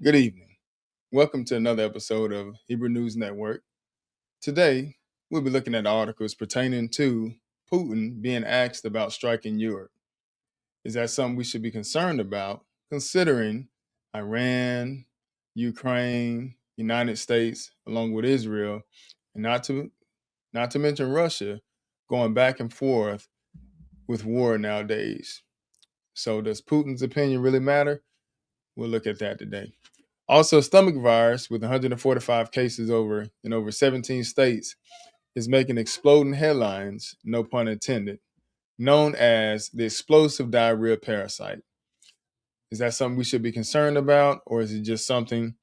Good evening. Welcome to another episode of Hebrew News Network. Today, we'll be looking at articles pertaining to Putin being asked about striking Europe. Is that something we should be concerned about, considering Iran, Ukraine, United States, along with Israel, and not to mention Russia, going back and forth with war nowadays? So, does Putin's opinion really matter? We'll look at that today. Also, stomach virus with 145 cases in over 17 states is making exploding headlines, no pun intended, known as the explosive diarrhea parasite. Is that something we should be concerned about, or is it just something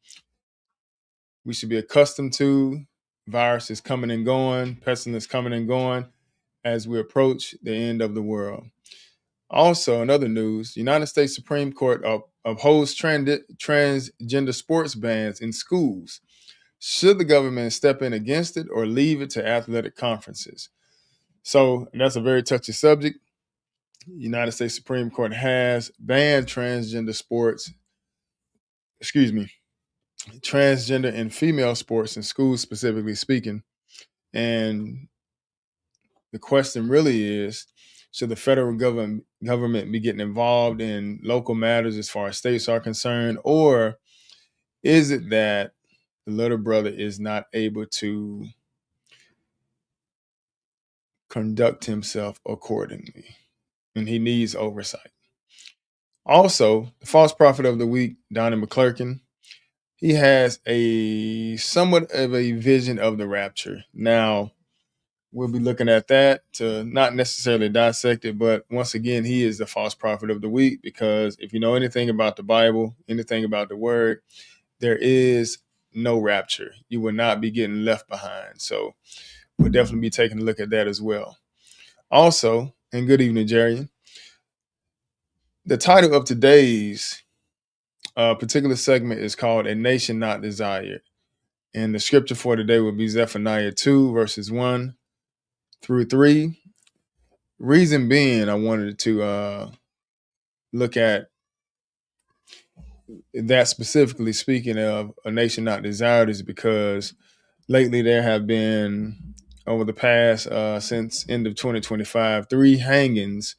we should be accustomed to? Virus is coming and going, pestilence coming and going as we approach the end of the world. Also, in other news, the United States Supreme Court upholds transgender sports bans in schools. Should the government step in against it or leave it to athletic conferences? So that's a very touchy subject. The United States Supreme Court has banned transgender and female sports in schools, specifically speaking. And the question really is, should the federal government be getting involved in local matters as far as states are concerned, or is it that the little brother is not able to conduct himself accordingly and he needs oversight? Also, the false prophet of the week, Donnie McClurkin, he has a somewhat of a vision of the rapture. Now, we'll be looking at that to not necessarily dissect it, but once again, he is the false prophet of the week, because if you know anything about the Bible, anything about the word, there is no rapture. You will not be getting left behind. So we'll definitely be taking a look at that as well. Also, and good evening, Jerry. The title of today's particular segment is called A Nation Not Desired. And the scripture for today will be Zephaniah 2, verses 1 through 3. Reason being, I wanted to look at that specifically, speaking of a nation not desired, is because lately there have been, over the past, since end of 2025, 3 hangings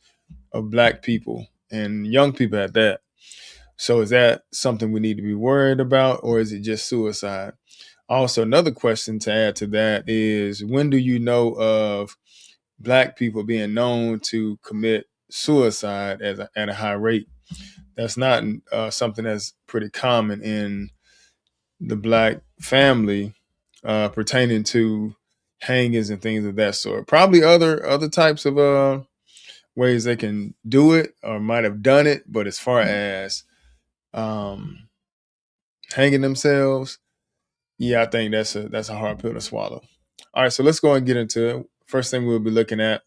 of Black people and young people at that. So is that something we need to be worried about, or is it just suicide? Also, another question to add to that is, when do you know of Black people being known to commit suicide at a high rate? That's not something that's pretty common in the Black family, pertaining to hangings and things of that sort. Probably other types of ways they can do it or might have done it, but as far as hanging themselves, yeah, I think that's a hard pill to swallow. All right, so let's go and get into it. First thing we'll be looking at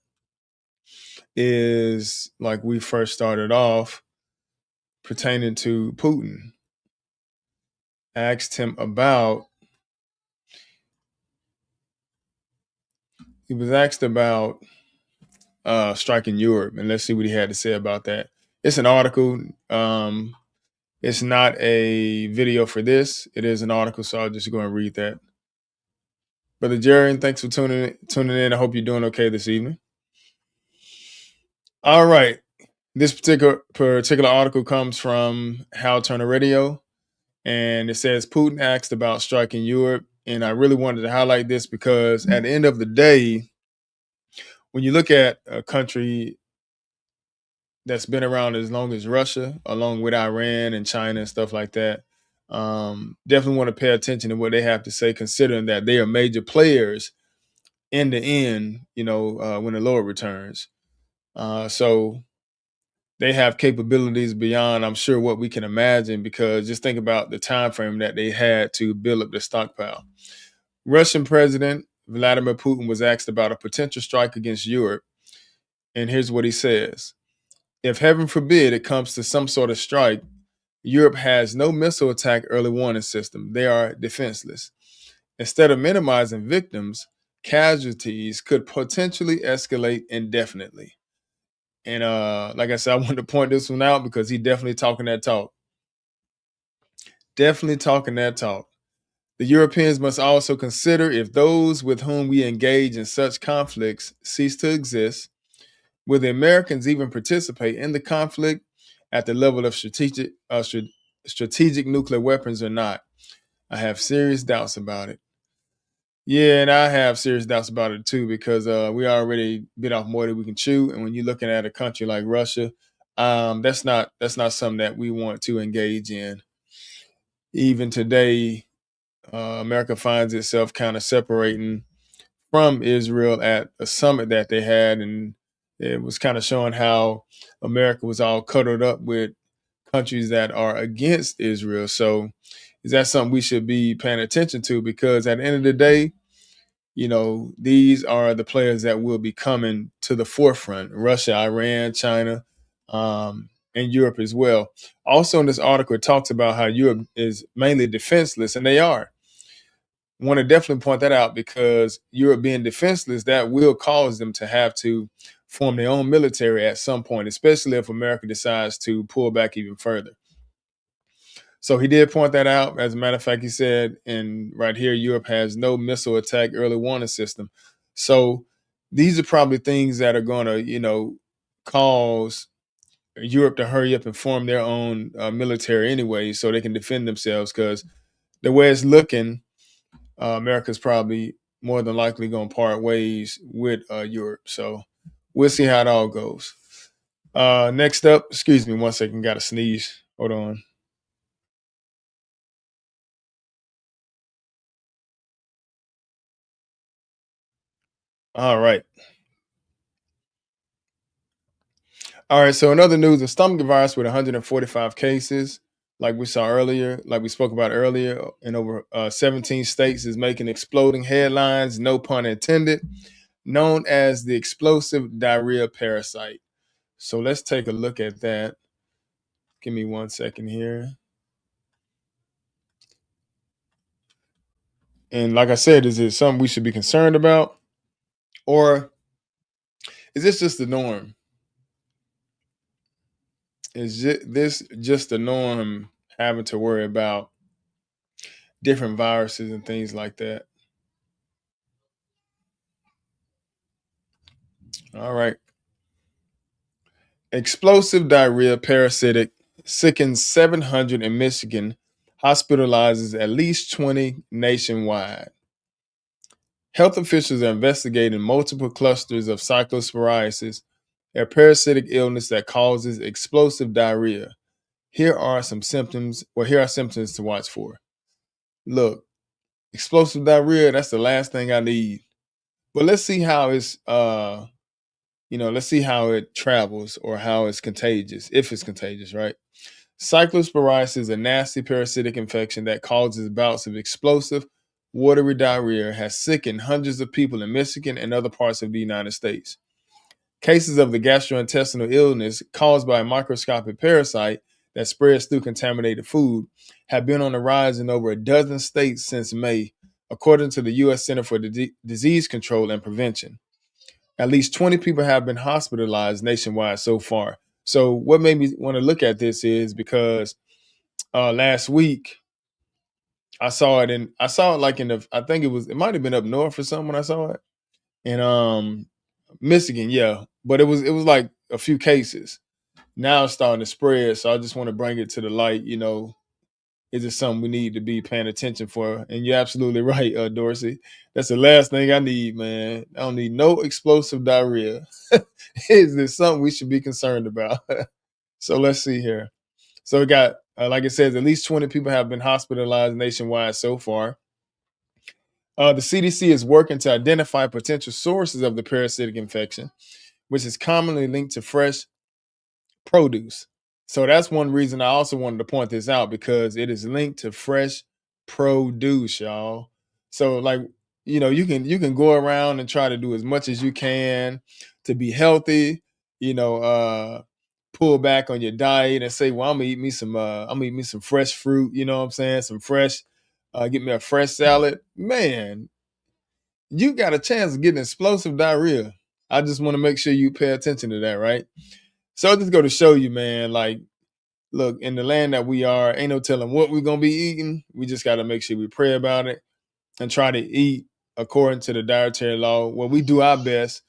is, like we first started off, pertaining to Putin. Asked him about, he was asked about striking Europe, and let's see what he had to say about that. It's an article. It's not a video for this. It is an article, so I'll just go and read that. Brother Jerry, thanks for tuning in. I hope you're doing okay this evening. All right. This particular article comes from Hal Turner Radio, and it says Putin asked about striking Europe. And I really wanted to highlight this because at the end of the day, when you look at a country that's been around as long as Russia, along with Iran and China and stuff like that, definitely want to pay attention to what they have to say, considering that they are major players in the end, when the Lord returns. So they have capabilities beyond, I'm sure, what we can imagine, because just think about the time frame that they had to build up the stockpile. Russian President Vladimir Putin was asked about a potential strike against Europe, and here's what he says. If heaven forbid it comes to some sort of strike, Europe has no missile attack early warning system. They are defenseless. Instead of minimizing victims, casualties could potentially escalate indefinitely. And like I said, I wanted to point this one out because he's definitely talking that talk. Definitely talking that talk. The Europeans must also consider if those with whom we engage in such conflicts cease to exist. Will the Americans even participate in the conflict at the level of strategic nuclear weapons or not? I have serious doubts about it. Yeah, and I have serious doubts about it too because we already bit off more than we can chew. And when you're looking at a country like Russia, that's not something that we want to engage in. Even today, America finds itself kind of separating from Israel at a summit that they had, and it was kind of showing how America was all cuddled up with countries that are against Israel. So, is that something we should be paying attention to? Because at the end of the day, these are the players that will be coming to the forefront: Russia, Iran, China, and Europe as well. Also, in this article, it talks about how Europe is mainly defenseless, and they are. Want to definitely point that out because Europe being defenseless, that will cause them to have to form their own military at some point, especially if America decides to pull back even further. So he did point that out. As a matter of fact, he said, and right here, Europe has no missile attack early warning system. So these are probably things that are going to, cause Europe to hurry up and form their own military anyway, so they can defend themselves. Because the way it's looking, America's probably more than likely going to part ways with Europe. So we'll see how it all goes. Next up, excuse me one second, got to sneeze. Hold on. All right. All right. So, in other news, the stomach virus with 145 cases, like we spoke about earlier, in over 17 states, is making exploding headlines, no pun intended, known as the explosive diarrhea parasite. So, let's take a look at that. Give me one second here. And like I said, is it something we should be concerned about? Or is this just the norm? Is this just the norm, having to worry about different viruses and things like that? All right. Explosive diarrhea parasitic sickens 700 in Michigan, hospitalizes at least 20 nationwide. Health officials are investigating multiple clusters of cyclosporiasis, a parasitic illness that causes explosive diarrhea. Here are symptoms to watch for. Look, explosive diarrhea, that's the last thing I need. But let's see how it travels or how it's contagious, if it's contagious, right? Cyclosporiasis is a nasty parasitic infection that causes bouts of explosive, watery diarrhea, has sickened hundreds of people in Michigan and other parts of the United States. Cases of the gastrointestinal illness caused by a microscopic parasite that spreads through contaminated food have been on the rise in over a dozen states since May, according to the U.S. Center for Disease Control and Prevention. At least 20 people have been hospitalized nationwide so far. So, what made me want to look at this is because last week I saw it like I think it might have been up north or something when I saw it in Michigan, yeah, but it was like a few cases. Now it's starting to spread, so I just want to bring it to the light. Is it something we need to be paying attention for? And you're absolutely right, Dorsey. That's the last thing I need, man. I don't need no explosive diarrhea. Is this something we should be concerned about? So let's see here. So we got, like it says, at least 20 people have been hospitalized nationwide so far. The CDC is working to identify potential sources of the parasitic infection, which is commonly linked to fresh produce. So that's one reason I also wanted to point this out because it is linked to fresh produce, y'all. So like, you can go around and try to do as much as you can to be healthy, you know, pull back on your diet and say, well, I'm gonna eat me some fresh fruit, you know what I'm saying? Some fresh, get me a fresh salad. Man, you got a chance of getting explosive diarrhea. I just want to make sure you pay attention to that, right? So I just go to show you, man, like look, in the land that we are, ain't no telling what we're gonna be eating. We just got to make sure we pray about it and try to eat according to the dietary law. Well, we do our best.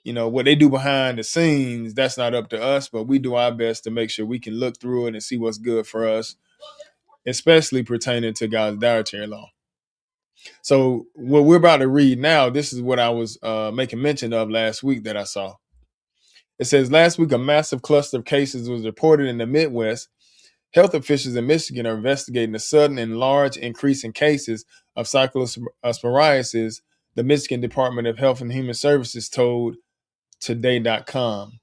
What they do behind the scenes, that's not up to us, but we do our best to make sure we can look through it and see what's good for us, especially pertaining to God's dietary law. So what we're about to read now, this is what I was making mention of last week that I saw. It says, last week, a massive cluster of cases was reported in the Midwest. Health officials in Michigan are investigating a sudden and large increase in cases of cyclosporiasis, the Michigan Department of Health and Human Services told Today.com.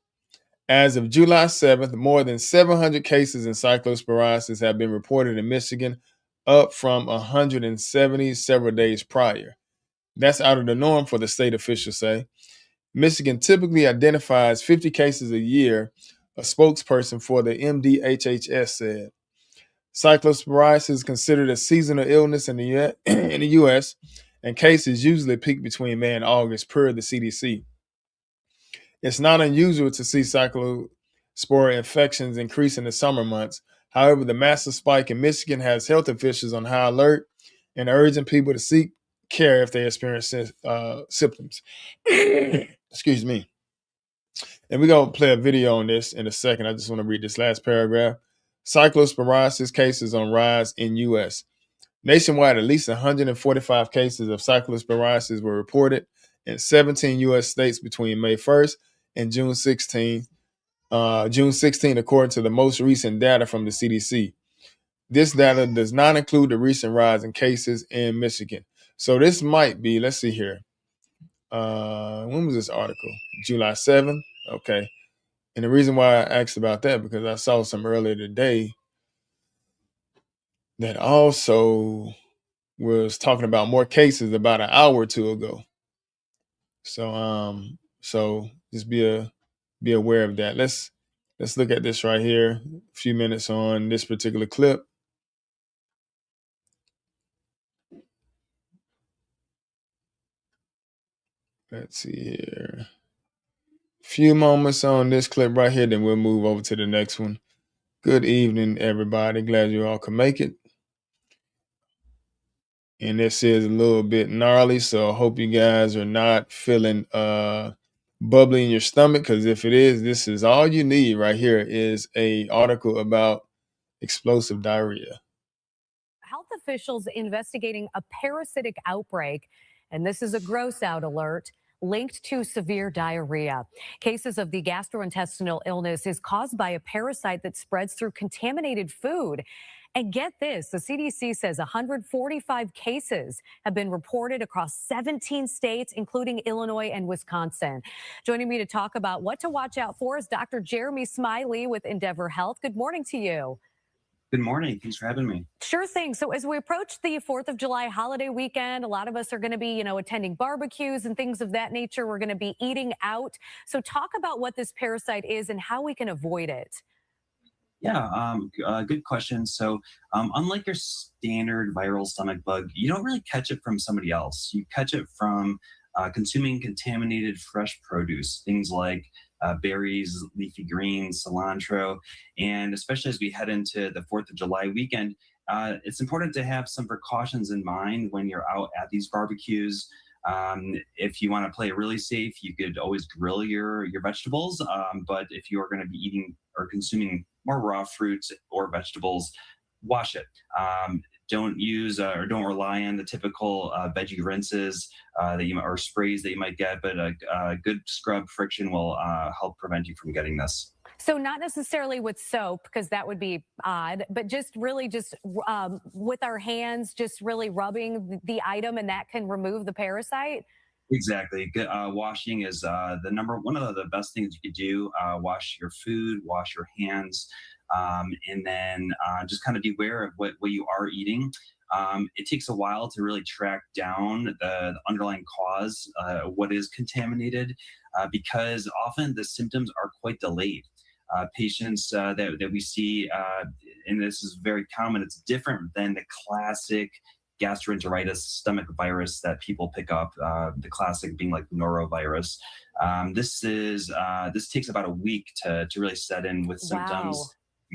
As of July 7th, more than 700 cases in cyclosporiasis have been reported in Michigan, up from 170 several days prior. That's out of the norm for the state, officials say. Michigan typically identifies 50 cases a year, a spokesperson for the MDHHS said. Cyclosporiasis is considered a seasonal illness in the U.S., and cases usually peak between May and August, per the CDC. It's not unusual to see cyclospora infections increase in the summer months. However, the massive spike in Michigan has health officials on high alert and urging people to seek care if they experience symptoms. Excuse me. And we're going to play a video on this in a second. I just want to read this last paragraph. Cyclosporiasis cases on rise in U.S. Nationwide, at least 145 cases of cyclosporiasis were reported in 17 U.S. states between May 1st and June 16, according to the most recent data from the CDC. This data does not include the recent rise in cases in Michigan. So this might be, let's see here. When was this article? July 7th? Okay. And the reason why I asked about that, because I saw some earlier today that also was talking about more cases about an hour or two ago. So just be aware of that. Let's look at this right here. A few minutes on this particular clip. Let's see here. Few moments on this clip right here, then we'll move over to the next one. Good evening, everybody. Glad you all could make it. And this is a little bit gnarly, so I hope you guys are not feeling bubbly in your stomach, because if it is, this is all you need right here is a article about explosive diarrhea. Health officials investigating a parasitic outbreak, and this is a gross out alert, linked to severe diarrhea. Cases of the gastrointestinal illness is caused by a parasite that spreads through contaminated food. And get this, the CDC says 145 cases have been reported across 17 states, including Illinois and Wisconsin. Joining me to talk about what to watch out for is Dr. Jeremy Smiley with Endeavor Health. Good morning to you. Good morning. Thanks for having me. Sure thing. So as we approach the 4th of July holiday weekend, a lot of us are going to be, attending barbecues and things of that nature. We're going to be eating out. So talk about what this parasite is and how we can avoid it. Yeah, good question. So unlike your standard viral stomach bug, you don't really catch it from somebody else. You catch it from consuming contaminated fresh produce, things like berries, leafy greens, cilantro. And especially as we head into the 4th of July weekend, it's important to have some precautions in mind when you're out at these barbecues. If you want to play really safe, you could always grill your vegetables. But if you're going to be eating or consuming more raw fruits or vegetables, wash it. Don't use or don't rely on the typical veggie rinses or sprays that you might get, but a good scrub friction will help prevent you from getting this. So not necessarily with soap, because that would be odd, but just really with our hands, just really rubbing the item, and that can remove the parasite? Exactly. Washing is one of the best things you could do. Wash your food, wash your hands, and then just kind of be aware of what you are eating. It takes a while to really track down the underlying cause, what is contaminated, because often the symptoms are quite delayed. Patients that we see, and this is very common, it's different than the classic gastroenteritis stomach virus that people pick up, the classic being like norovirus. This takes about a week to really set in with symptoms. Wow.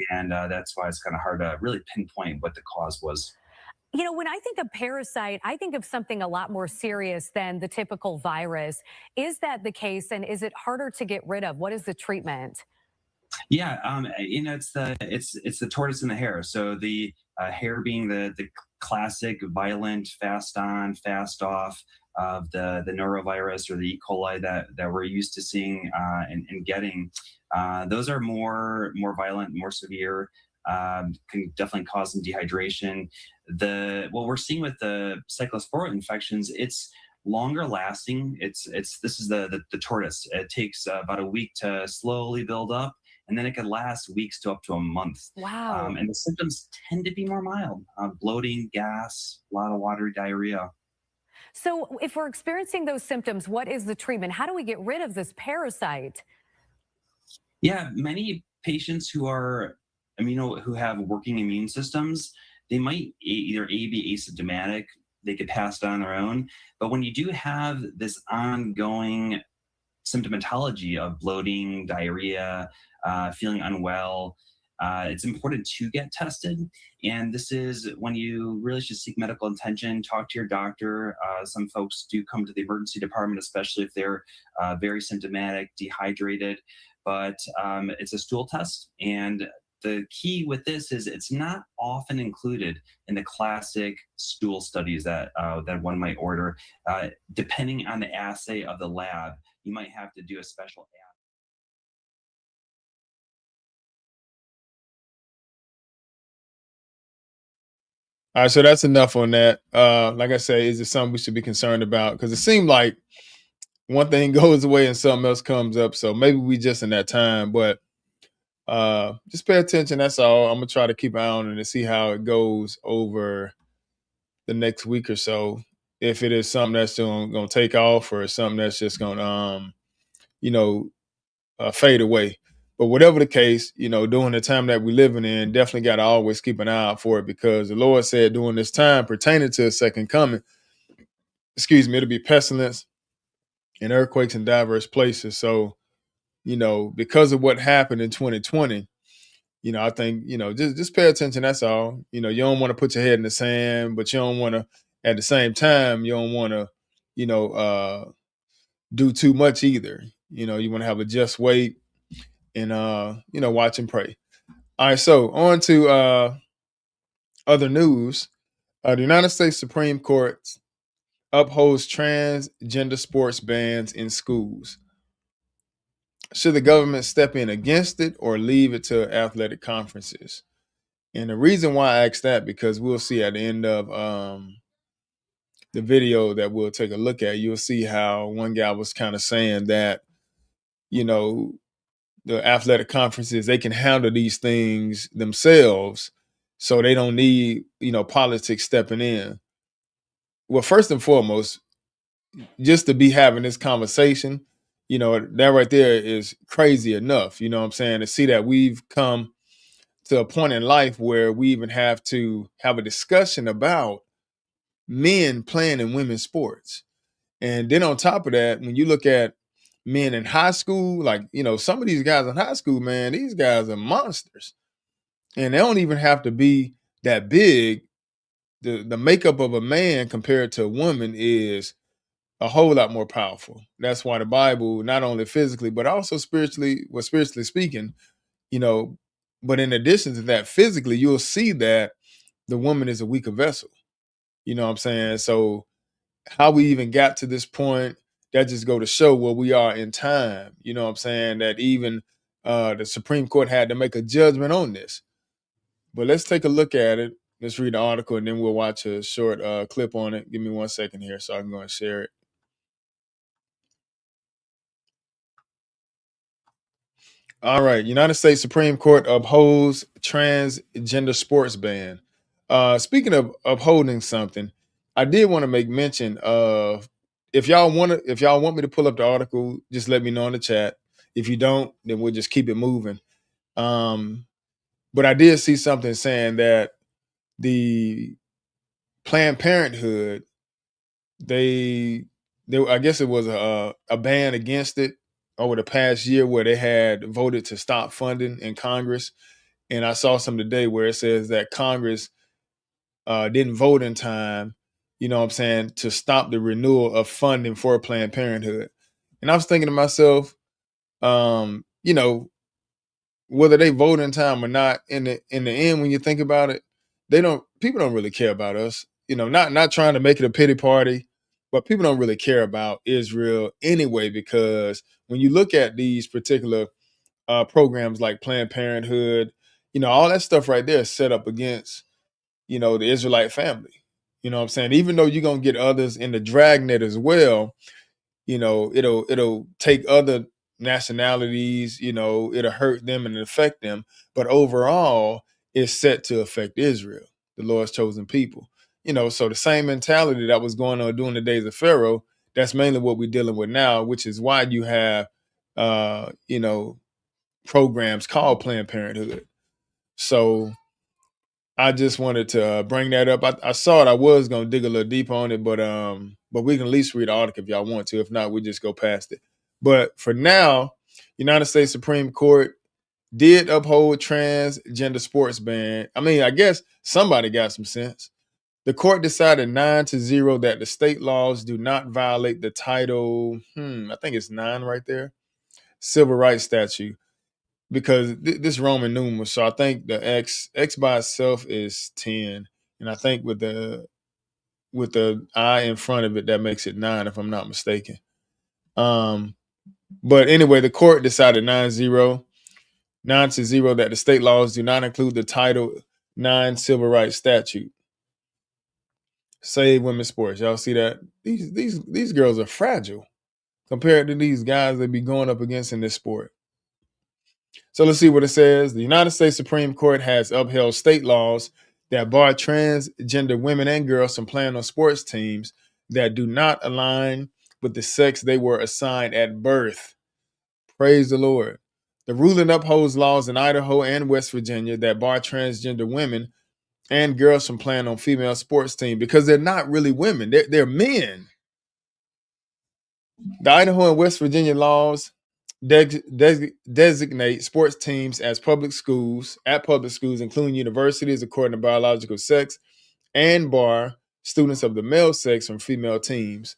and that's why it's kind of hard to really pinpoint what the cause was. You know, when I think of parasite, I think of something a lot more serious than the typical virus. Is that the case? And is it harder to get rid of? What is the treatment? Yeah, it's the tortoise and the hare. So the hare being the classic violent fast on, fast off of the norovirus or the E. coli that we're used to seeing and getting. Those are more violent, more severe. Can definitely cause some dehydration. The what we're seeing with the cyclospora infections, it's longer lasting. It's this is the tortoise. It takes about a week to slowly build up, and then it can last weeks to up to a month. Wow. And the symptoms tend to be more mild: bloating, gas, a lot of watery diarrhea. So, if we're experiencing those symptoms, what is the treatment? How do we get rid of this parasite? Yeah, many patients who are who have working immune systems, they might either be asymptomatic, they could pass it on their own. But when you do have this ongoing symptomatology of bloating, diarrhea, feeling unwell, it's important to get tested. And this is when you really should seek medical attention, talk to your doctor. Some folks do come to the emergency department, especially if they're very symptomatic, dehydrated. But it's a stool test. And the key with this is it's not often included in the classic stool studies that one might order. Depending on the assay of the lab, you might have to do a special. All right, so that's enough on that. Like I say, is it something we should be concerned about? Because it seemed like one thing goes away and something else comes up. So maybe we just in that time, but just pay attention. That's all. I'm gonna try to keep an eye on it and see how it goes over the next week or so. If it is something that's gonna take off, or something that's just gonna you know, fade away. But whatever the case, during the time that we're living in, definitely got to always keep an eye out for it, because the Lord said during this time pertaining to a second coming, excuse me, it'll be pestilence and earthquakes in diverse places. So, because of what happened in 2020, I think, just pay attention. That's all. You don't want to put your head in the sand, but you don't want to, at the same time, you don't want to, you know, do too much either. You want to have a just wait and, watch and pray. All right. So on to other news. The United States Supreme Court upholds transgender sports bans in schools. Should the government step in against it or leave it to athletic conferences? And the reason why I asked that, because we'll see at the end of the video that we'll take a look at, you'll see how one guy was kind of saying that, you know, the athletic conferences, they can handle these things themselves. So they don't need, politics stepping in. Well, first and foremost, just to be having this conversation, that right there is crazy enough. You know what I'm saying? To see that we've come to a point in life where we even have to have a discussion about men playing in women's sports. And then on top of that, when you look at men in high school, like, some of these guys in high school, man, these guys are monsters. And they don't even have to be that big. The makeup of a man compared to a woman is a whole lot more powerful. That's why the Bible, not only physically, but also spiritually, well, spiritually speaking, you know, but in addition to that, physically, you'll see that the woman is a weaker vessel. You know what I'm saying? So how we even got to this point, that just go to show where we are in time. You know what I'm saying? That even the Supreme Court had to make a judgment on this. But let's take a look at it. Let's read the article and then we'll watch a short clip on it. Give me 1 second here so I can go and share it. All right. United States Supreme Court upholds transgender sports ban. Speaking of upholding something, I did want to make mention of, if y'all want me to pull up the article, just let me know in the chat. If you don't, then we'll just keep it moving. Um, but I did see something saying that the Planned Parenthood, they I guess it was a ban against it over the past year, where they had voted to stop funding in Congress. And I saw some today where it says that Congress didn't vote in time, you know what I'm saying, to stop the renewal of funding for Planned Parenthood. And I was thinking to myself, you know, whether they vote in time or not, in the end, when you think about it, people don't really care about us. You know, not trying to make it a pity party, but people don't really care about Israel anyway, because when you look at these particular programs like Planned Parenthood, you know, all that stuff right there is set up against, you know, the Israelite family. You know what I'm saying? Even though you're gonna get others in the dragnet as well, you know, it'll take other nationalities, you know, it'll hurt them and affect them. But overall, it's set to affect Israel, the Lord's chosen people. You know, so the same mentality that was going on during the days of Pharaoh, that's mainly what we're dealing with now, which is why you have you know, programs called Planned Parenthood. So I just wanted to bring that up. I saw it. I was gonna dig a little deep on it, but we can at least read the article if y'all want to. If not, we just go past it. But for now, United States Supreme Court did uphold transgender sports ban. I mean, I guess somebody got some sense. The court decided 9-0 that the state laws do not violate the title. I think it's 9 right there. Civil rights statute, because this Roman numeral. So I think the X by itself is 10, and I think with the I in front of it, that makes it 9, if I'm not mistaken. But anyway, the court decided 9-0 that the state laws do not include the Title 9 Civil Rights Statute. Save women's sports. Y'all see that? These girls are fragile compared to these guys they be going up against in this sport. So let's see what it says. The United States Supreme Court has upheld state laws that bar transgender women and girls from playing on sports teams that do not align with the sex they were assigned at birth. Praise the Lord. The ruling upholds laws in Idaho and West Virginia that bar transgender women and girls from playing on female sports teams because they're not really women. They're men. The Idaho and West Virginia laws designate sports teams as public schools, including universities, according to biological sex, and bar students of the male sex from female teams.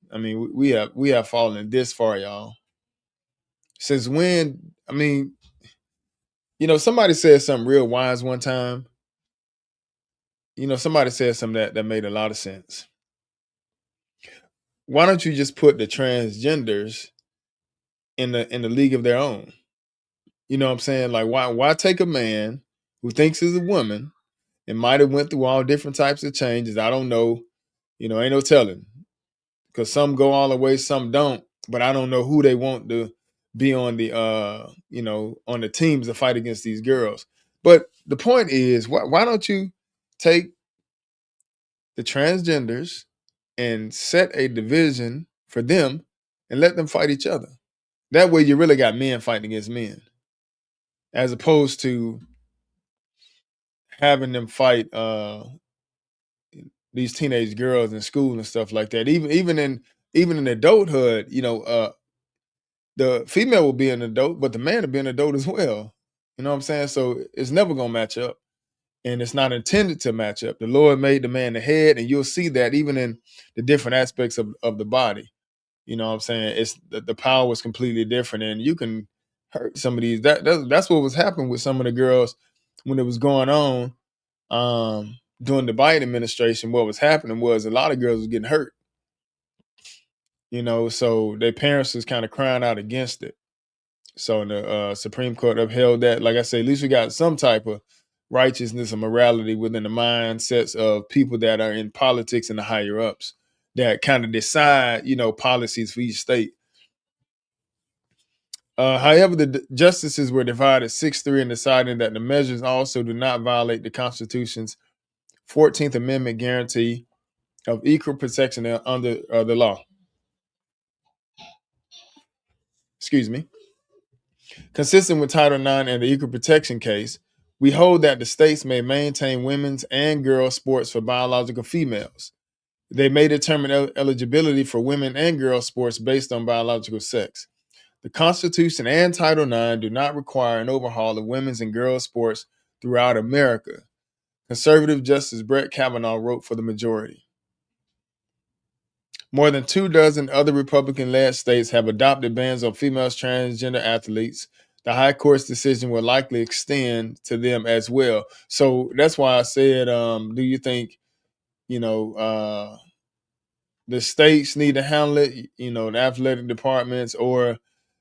I mean, we have fallen this far, y'all. Since when? I mean, you know, somebody said something real wise one time. You know, somebody said something that made a lot of sense. Why don't you just put the transgenders in the league of their own? You know what I'm saying? Like, why take a man who thinks he's a woman and might have went through all different types of changes? I don't know. You know, ain't no telling. Because some go all the way, some don't. But I don't know who they want to be on the you know, on the teams to fight against these girls. But the point is, why don't you take the transgenders and set a division for them and let them fight each other? That way you really got men fighting against men, as opposed to having them fight these teenage girls in school and stuff like that. Even in adulthood, you know, the female will be an adult, but the man will be an adult as well. You know what I'm saying? So it's never gonna match up, and it's not intended to match up. The Lord made the man the head, and you'll see that even in the different aspects of the body. You know what I'm saying? It's the power is completely different, and you can hurt some of these. That's what was happening with some of the girls when it was going on during the Biden administration. What was happening was a lot of girls was getting hurt. You know, so their parents was kind of crying out against it. So the Supreme Court upheld that. Like I say, at least we got some type of righteousness and morality within the mindsets of people that are in politics and the higher ups that kind of decide, you know, policies for each state. However, the justices were divided 6-3 in deciding that the measures also do not violate the Constitution's 14th Amendment guarantee of equal protection under the law. Excuse me. Consistent with Title IX and the equal protection case, we hold that the states may maintain women's and girls' sports for biological females. They may determine eligibility for women and girls' sports based on biological sex. The Constitution and Title IX do not require an overhaul of women's and girls' sports throughout America. Conservative Justice Brett Kavanaugh wrote for the majority. More than 24 other Republican-led states have adopted bans on female transgender athletes. The High Court's decision will likely extend to them as well. So that's why I said, do you think, the states need to handle it, the athletic departments, or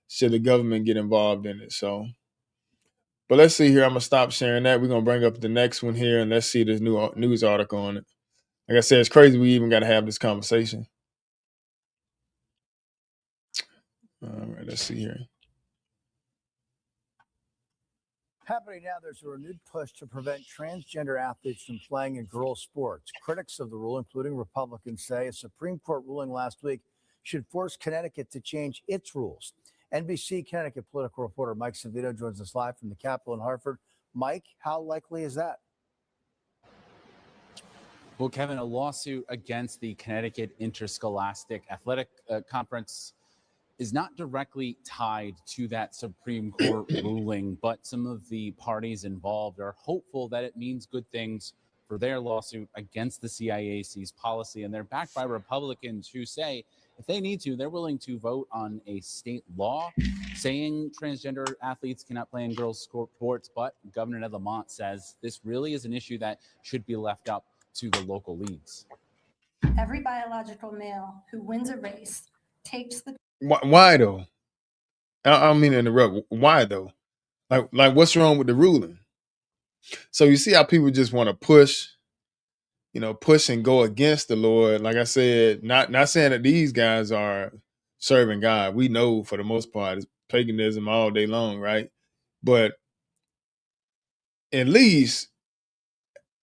should the government get involved in it? So, but let's see here. I'm going to stop sharing that. We're going to bring up the next one here, and let's see this new news article on it. Like I said, it's crazy we even got to have this conversation. All right, let's see here. Happening now, there's a renewed push to prevent transgender athletes from playing in girls' sports. Critics of the rule, including Republicans, say a Supreme Court ruling last week should force Connecticut to change its rules. NBC Connecticut political reporter Mike Savino joins us live from the Capitol in Hartford. Mike, how likely is that? Well, Kevin, a lawsuit against the Connecticut Interscholastic Athletic Conference is not directly tied to that Supreme Court ruling, but some of the parties involved are hopeful that it means good things for their lawsuit against the CIAC's policy. And they're backed by Republicans who say if they need to, they're willing to vote on a state law saying transgender athletes cannot play in girls' sports. But Governor Ned Lamont says this really is an issue that should be left up to the local leagues. Every biological male who wins a race takes the... Why though? I don't mean to interrupt. Why though? Like what's wrong with the ruling? So you see how people just want to push and go against the Lord. Like I said, not saying that these guys are serving God. We know for the most part it's paganism all day long, right? But at least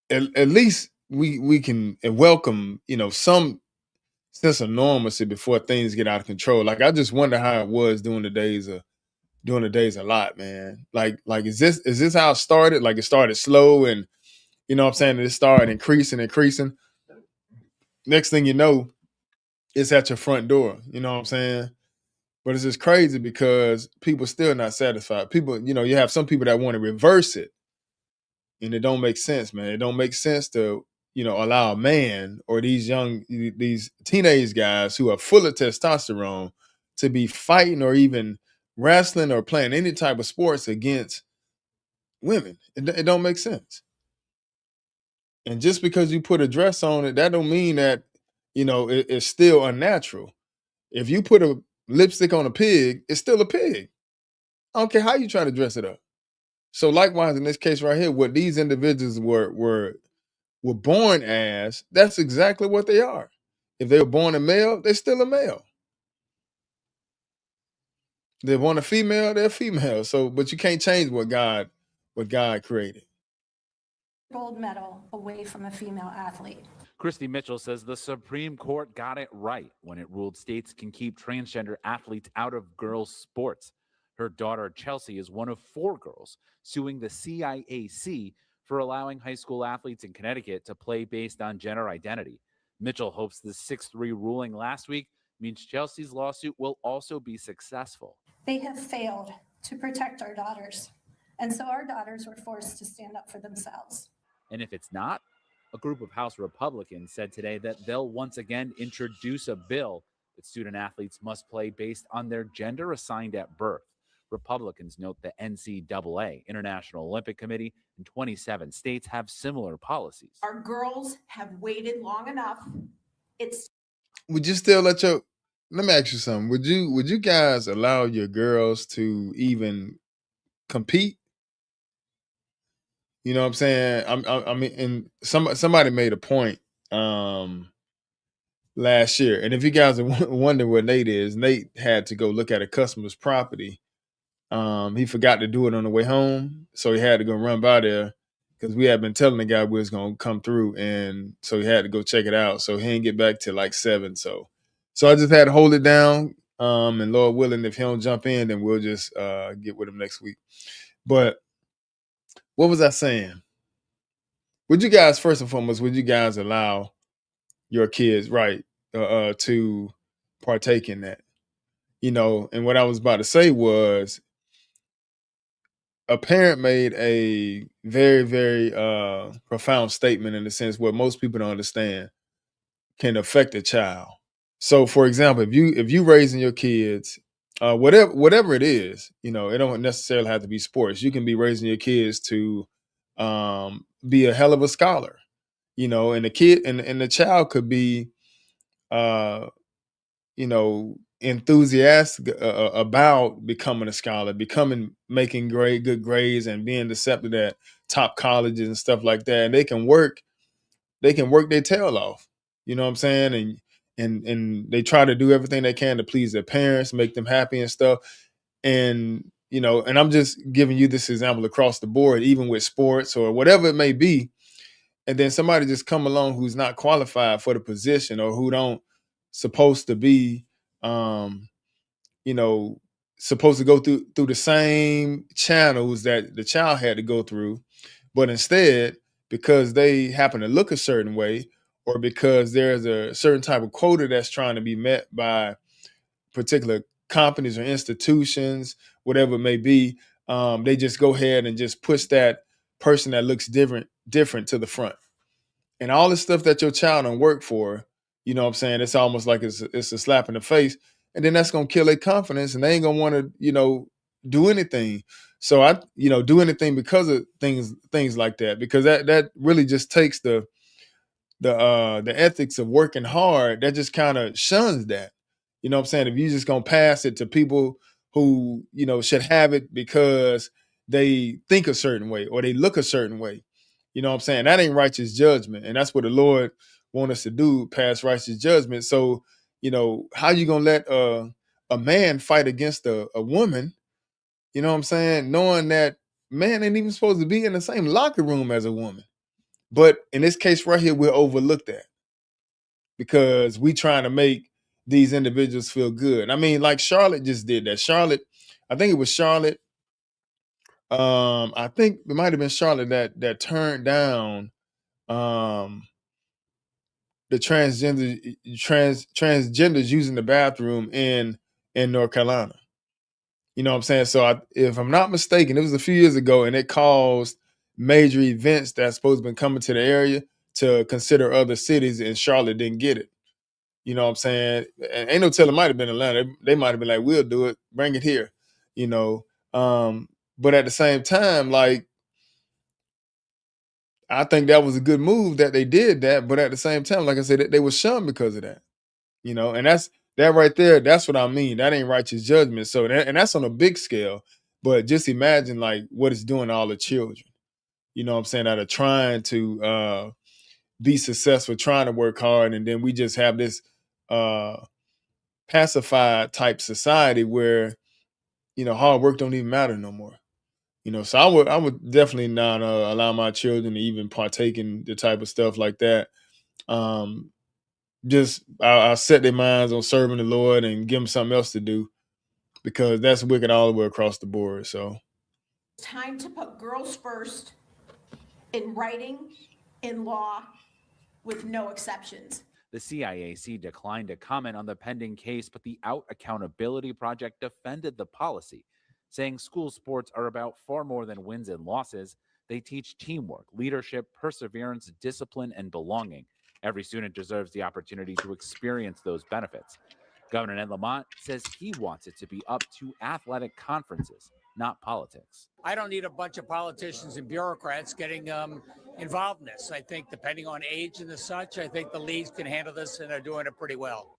we can welcome, some sense of normalcy before things get out of control. Like I just wonder how it was during the days of Lot, man. Like is this how it started? Like it started slow and you know what I'm saying? It started increasing. Next thing you know, it's at your front door. You know what I'm saying? But it's just crazy because people still not satisfied. People, you have some people that want to reverse it. And it don't make sense, man. It don't make sense to, allow a man or these teenage guys who are full of testosterone to be fighting or even wrestling or playing any type of sports against women. It don't make sense. And just because you put a dress on it, that don't mean that, it's still unnatural. If you put a lipstick on a pig, it's still a pig. I don't care how you try to dress it up. So likewise, in this case right here, what these individuals were born as, that's exactly what they are. If they were born a male, they're still a male. They're born a female, they're female. So, but you can't change what God created. Gold medal away from a female athlete. Christy Mitchell says the Supreme Court got it right when it ruled states can keep transgender athletes out of girls' sports. Her daughter, Chelsea, is one of 4 girls suing the CIAC for allowing high school athletes in Connecticut to play based on gender identity. Mitchell hopes the 6-3 ruling last week means Chelsea's lawsuit will also be successful. They have failed to protect our daughters, and so our daughters were forced to stand up for themselves. And if it's not, a group of House Republicans said today that they'll once again introduce a bill that student athletes must play based on their gender assigned at birth. Republicans note the NCAA, International Olympic Committee, and 27 states have similar policies. Our girls have waited long enough. Would you still let me ask you something. Would you guys allow your girls to even compete? You know what I'm saying? I mean, and somebody made a point last year, and if you guys are wondering what Nate is, Nate had to go look at a customer's property. He forgot to do it on the way home, so he had to go run by there because we had been telling the guy we was gonna come through, and so he had to go check it out. So he didn't get back till like 7. So I just had to hold it down. And Lord willing, if he don't jump in, then we'll just get with him next week. But what was I saying? Would you guys, first and foremost, allow your kids, right, to partake in that? And what I was about to say was a parent made a very, very profound statement in the sense what most people don't understand can affect a child. So, for example, if you raising your kids, whatever it is, it don't necessarily have to be sports. You can be raising your kids to be a hell of a scholar, and the kid and the child could be, uh, enthusiastic about becoming a scholar, making good grades, and being accepted at top colleges and stuff like that. And they can work their tail off. You know what I'm saying? And they try to do everything they can to please their parents, make them happy and stuff. And I'm just giving you this example across the board, even with sports or whatever it may be. And then somebody just come along who's not qualified for the position or who don't supposed to be, um, you know, supposed to go through the same channels that the child had to go through, but instead, because they happen to look a certain way, or because there's a certain type of quota that's trying to be met by particular companies or institutions, whatever it may be, they just go ahead and just push that person that looks different to the front. And all the stuff that your child don't work for, what I'm saying, it's almost like it's a slap in the face. And then that's gonna kill their confidence and they ain't gonna want to, do anything. So do anything because of things like that, because that really just takes the ethics of working hard. That just kind of shuns that. You know what I'm saying? If you just gonna pass it to people who, should have it because they think a certain way or they look a certain way. You know what I'm saying? That ain't righteous judgment. And that's what the Lord want us to do, pass righteous judgment. So, how you gonna let a man fight against a woman, you know what I'm saying, knowing that man ain't even supposed to be in the same locker room as a woman. But in this case right here, we'll overlook that because we trying to make these individuals feel good. I mean, like Charlotte just did that. Charlotte, I think it was Charlotte. I think it might have been Charlotte that turned down um the transgenders using the bathroom in North Carolina. You know what I'm saying? So if I'm not mistaken, it was a few years ago, and it caused major events that's supposed to been coming to the area to consider other cities, and Charlotte didn't get it. You know what I'm saying? And ain't no telling, might have been Atlanta. They might have been like, we'll do it, bring it here, you know. But at the same time, like, I think that was a good move that they did that. But at the same time, like I said, they were shunned because of that, and that's that right there. That's what I mean. That ain't righteous judgment. So and that's on a big scale. But just imagine like what it's doing to all the children. You know what I'm saying? That are trying to be successful, trying to work hard, and then we just have this pacified type society where hard work don't even matter no more. So I would definitely not allow my children to even partake in the type of stuff like that. Um, just I'll set their minds on serving the Lord and give them something else to do because that's wicked all the way across the board. So It's time to put girls first in writing, in law, with no exceptions. The CIAC declined to comment on the pending case, but the Out Accountability Project defended the policy, saying school sports are about far more than wins and losses. They teach teamwork, leadership, perseverance, discipline, and belonging. Every student deserves the opportunity to experience those benefits. Governor Ned Lamont says he wants it to be up to athletic conferences, not politics. I don't need a bunch of politicians and bureaucrats getting involved in this. I think depending on age and the such, I think the leagues can handle this and they're doing it pretty well.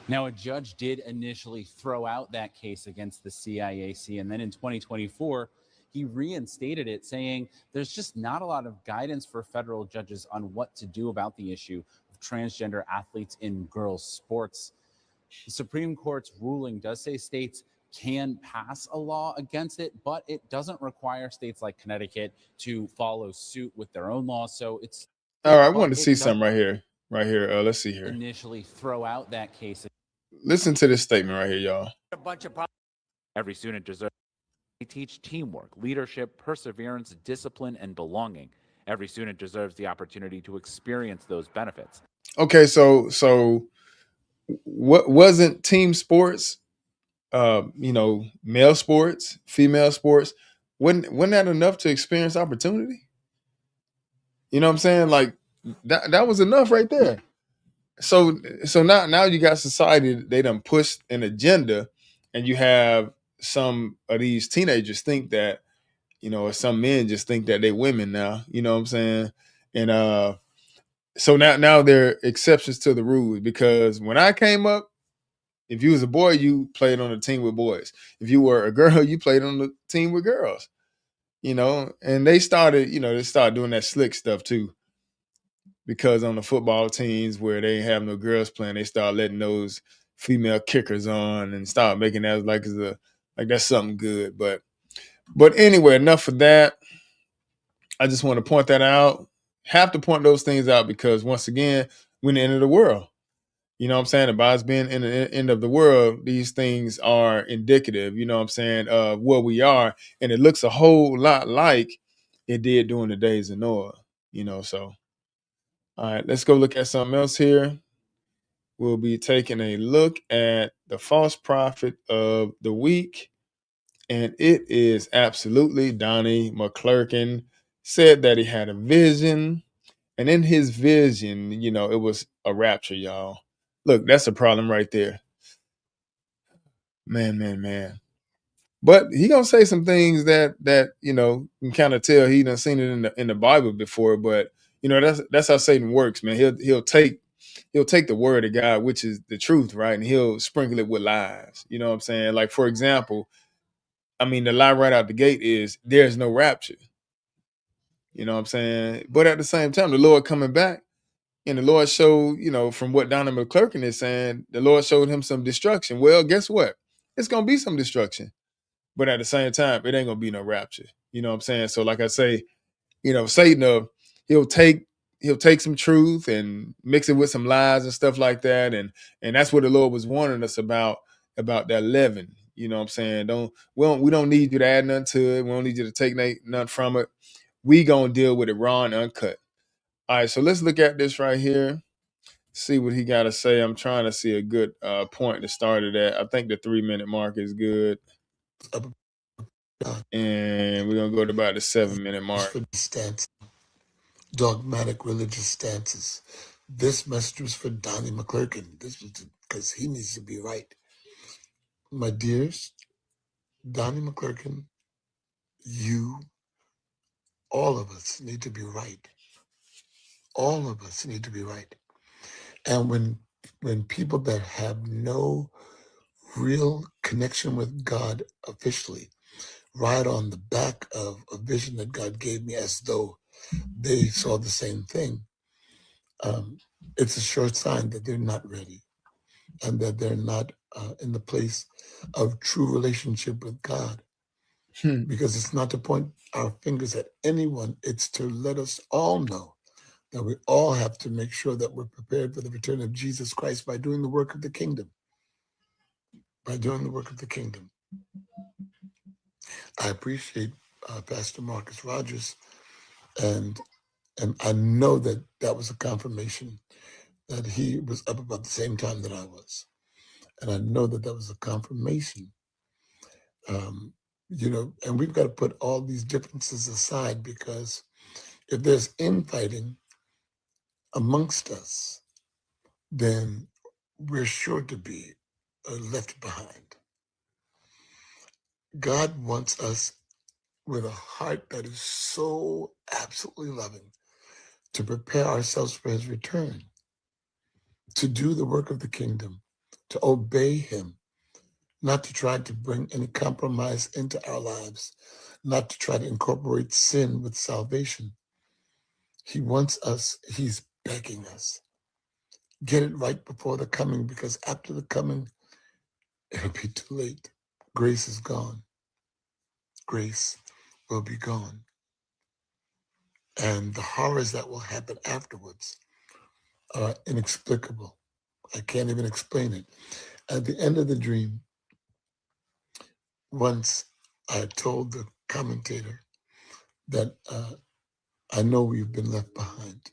Now, a judge did initially throw out that case against the CIAC, and then in 2024, he reinstated it, saying there's just not a lot of guidance for federal judges on what to do about the issue of transgender athletes in girls' sports. The Supreme Court's ruling does say states can pass a law against it, but it doesn't require states like Connecticut to follow suit with their own laws. So it's all right. I wanted to see something right here. Let's see here. Initially throw out that case. Listen to this statement right here, y'all. A bunch of every student deserves. They teach teamwork, leadership, perseverance, discipline, and belonging. Every student deserves the opportunity to experience those benefits. Okay, so what wasn't team sports, male sports, female sports, wasn't that enough to experience opportunity? You know what I'm saying? Like that was enough right there. So now you got society, they done pushed an agenda, and you have some of these teenagers think that, or some men just think that they women now, you know what I'm saying? And so now there are exceptions to the rules, because when I came up, if you was a boy, you played on a team with boys. If you were a girl, you played on the team with girls. And they started doing that slick stuff too, because on the football teams where they have no girls playing, they start letting those female kickers on and start making that like that's something good. But anyway, enough of that. I just want to point that out. Have to point those things out, because once again, we're in the end of the world. You know what I'm saying? About us being in the end of the world, these things are indicative, you know what I'm saying, of where we are. And it looks a whole lot like it did during the days of Noah, so. All right, let's go look at something else here. We'll be taking a look at the false prophet of the week. And it is absolutely Donnie McClurkin. Said that he had a vision. And in his vision, it was a rapture, y'all. Look, that's a problem right there. Man. But he gonna say some things that you can kind of tell he done seen it in the Bible before. But that's how Satan works, man. He'll take the word of God, which is the truth, right? And he'll sprinkle it with lies. You know what I'm saying? Like, for example, the lie right out the gate is there's no rapture. You know what I'm saying? But at the same time, the Lord coming back, and the Lord showed, from what Donnie McClurkin is saying, the Lord showed him some destruction. Well, guess what? It's gonna be some destruction. But at the same time, it ain't gonna be no rapture. You know what I'm saying? So, like I say, Satan, he'll take he'll take some truth and mix it with some lies and stuff like that, and that's what the Lord was warning us about that leaven. You know what I'm saying? We don't need you to add nothing to it. We don't need you to take nothing from it. We gonna deal with it raw and uncut. All right, so let's look at this right here. See what he got to say. I'm trying to see a good point to start it at. I think the 3-minute mark is good. And we're going to go to about the 7-minute mark. Dogmatic religious stances. This message was for Donnie McClurkin. This was because he needs to be right. My dears, Donnie McClurkin, you, all of us need to be right. All of us need to be right. And when people that have no real connection with God officially ride on the back of a vision that God gave me as though they saw the same thing, it's a sure sign that they're not ready and that they're not in the place of true relationship with God. Because it's not to point our fingers at anyone, it's to let us all know that we all have to make sure that we're prepared for the return of Jesus Christ by doing the work of the kingdom. By doing the work of the kingdom. I appreciate Pastor Marcus Rogers, and I know that was a confirmation that he was up about the same time that I was. And I know that was a confirmation. And we've got to put all these differences aside, because if there's infighting amongst us, then we're sure to be left behind. God wants us with a heart that is so absolutely loving to prepare ourselves for his return, to do the work of the kingdom, to obey him, not to try to bring any compromise into our lives, not to try to incorporate sin with salvation. He wants us, he's begging us. Get it right before the coming, because after the coming, it'll be too late. Grace is gone. Grace will be gone. And the horrors that will happen afterwards are inexplicable. I can't even explain it. At the end of the dream, once I told the commentator that I know we've been left behind.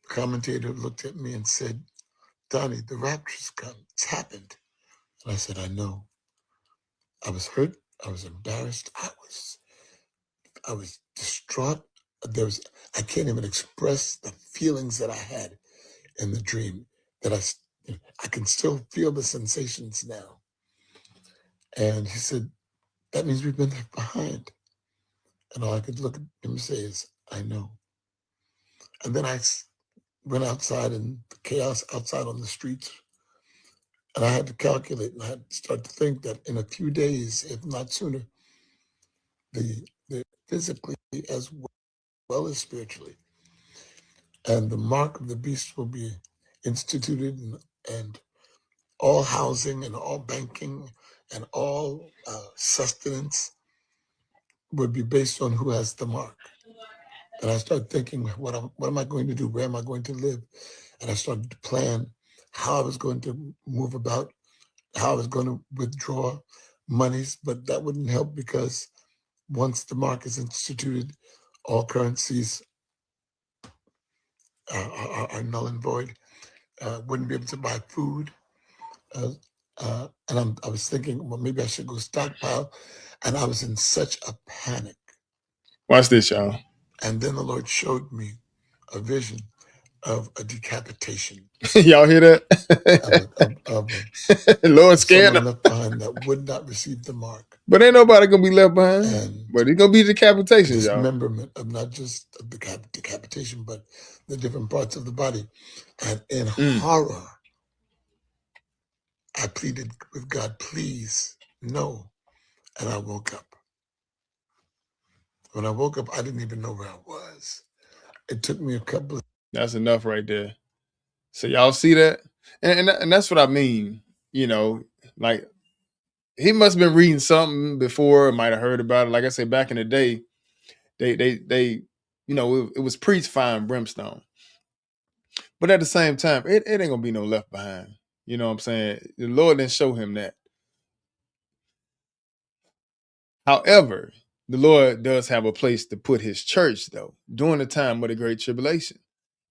The commentator looked at me and said, Donnie, the rapture's come. It's happened. And I said, I know. I was hurt. I was embarrassed. I was distraught. I can't even express the feelings that I had in the dream. That I can still feel the sensations now. And he said, that means we've been left behind. And all I could look at him and say is, I know. And then I went outside in the chaos outside on the streets. And I had to calculate and I had to start to think that in a few days, if not sooner, the physically as well as spiritually, and the mark of the beast will be instituted, and all housing and all banking and all sustenance would be based on who has the mark. And I started thinking, what am I going to do? Where am I going to live? And I started to plan how I was going to move about, how I was going to withdraw monies, but that wouldn't help because once the mark is instituted, all currencies are null and void. Wouldn't be able to buy food. And I was thinking, well, maybe I should go stockpile. And I was in such a panic. Watch this, y'all. And then the Lord showed me a vision of a decapitation. Y'all hear that? Lord scared someone left behind that would not receive the mark. But ain't nobody gonna be left behind. But it's gonna be decapitation, y'all. Dismemberment of not just the decapitation, but the different parts of the body. And in horror, I pleaded with God, please, no. And I woke up. When I woke up, I didn't even know where I was. It took me a couple of... That's enough right there. So y'all see that? And that's what I mean. You know, like he must have been reading something before, might have heard about it. Like I said, back in the day, they you know, it was preached fire and brimstone. But at the same time, it ain't gonna be no left behind. You know what I'm saying? The Lord didn't show him that. However, the Lord does have a place to put his church, though, during the time of the Great Tribulation.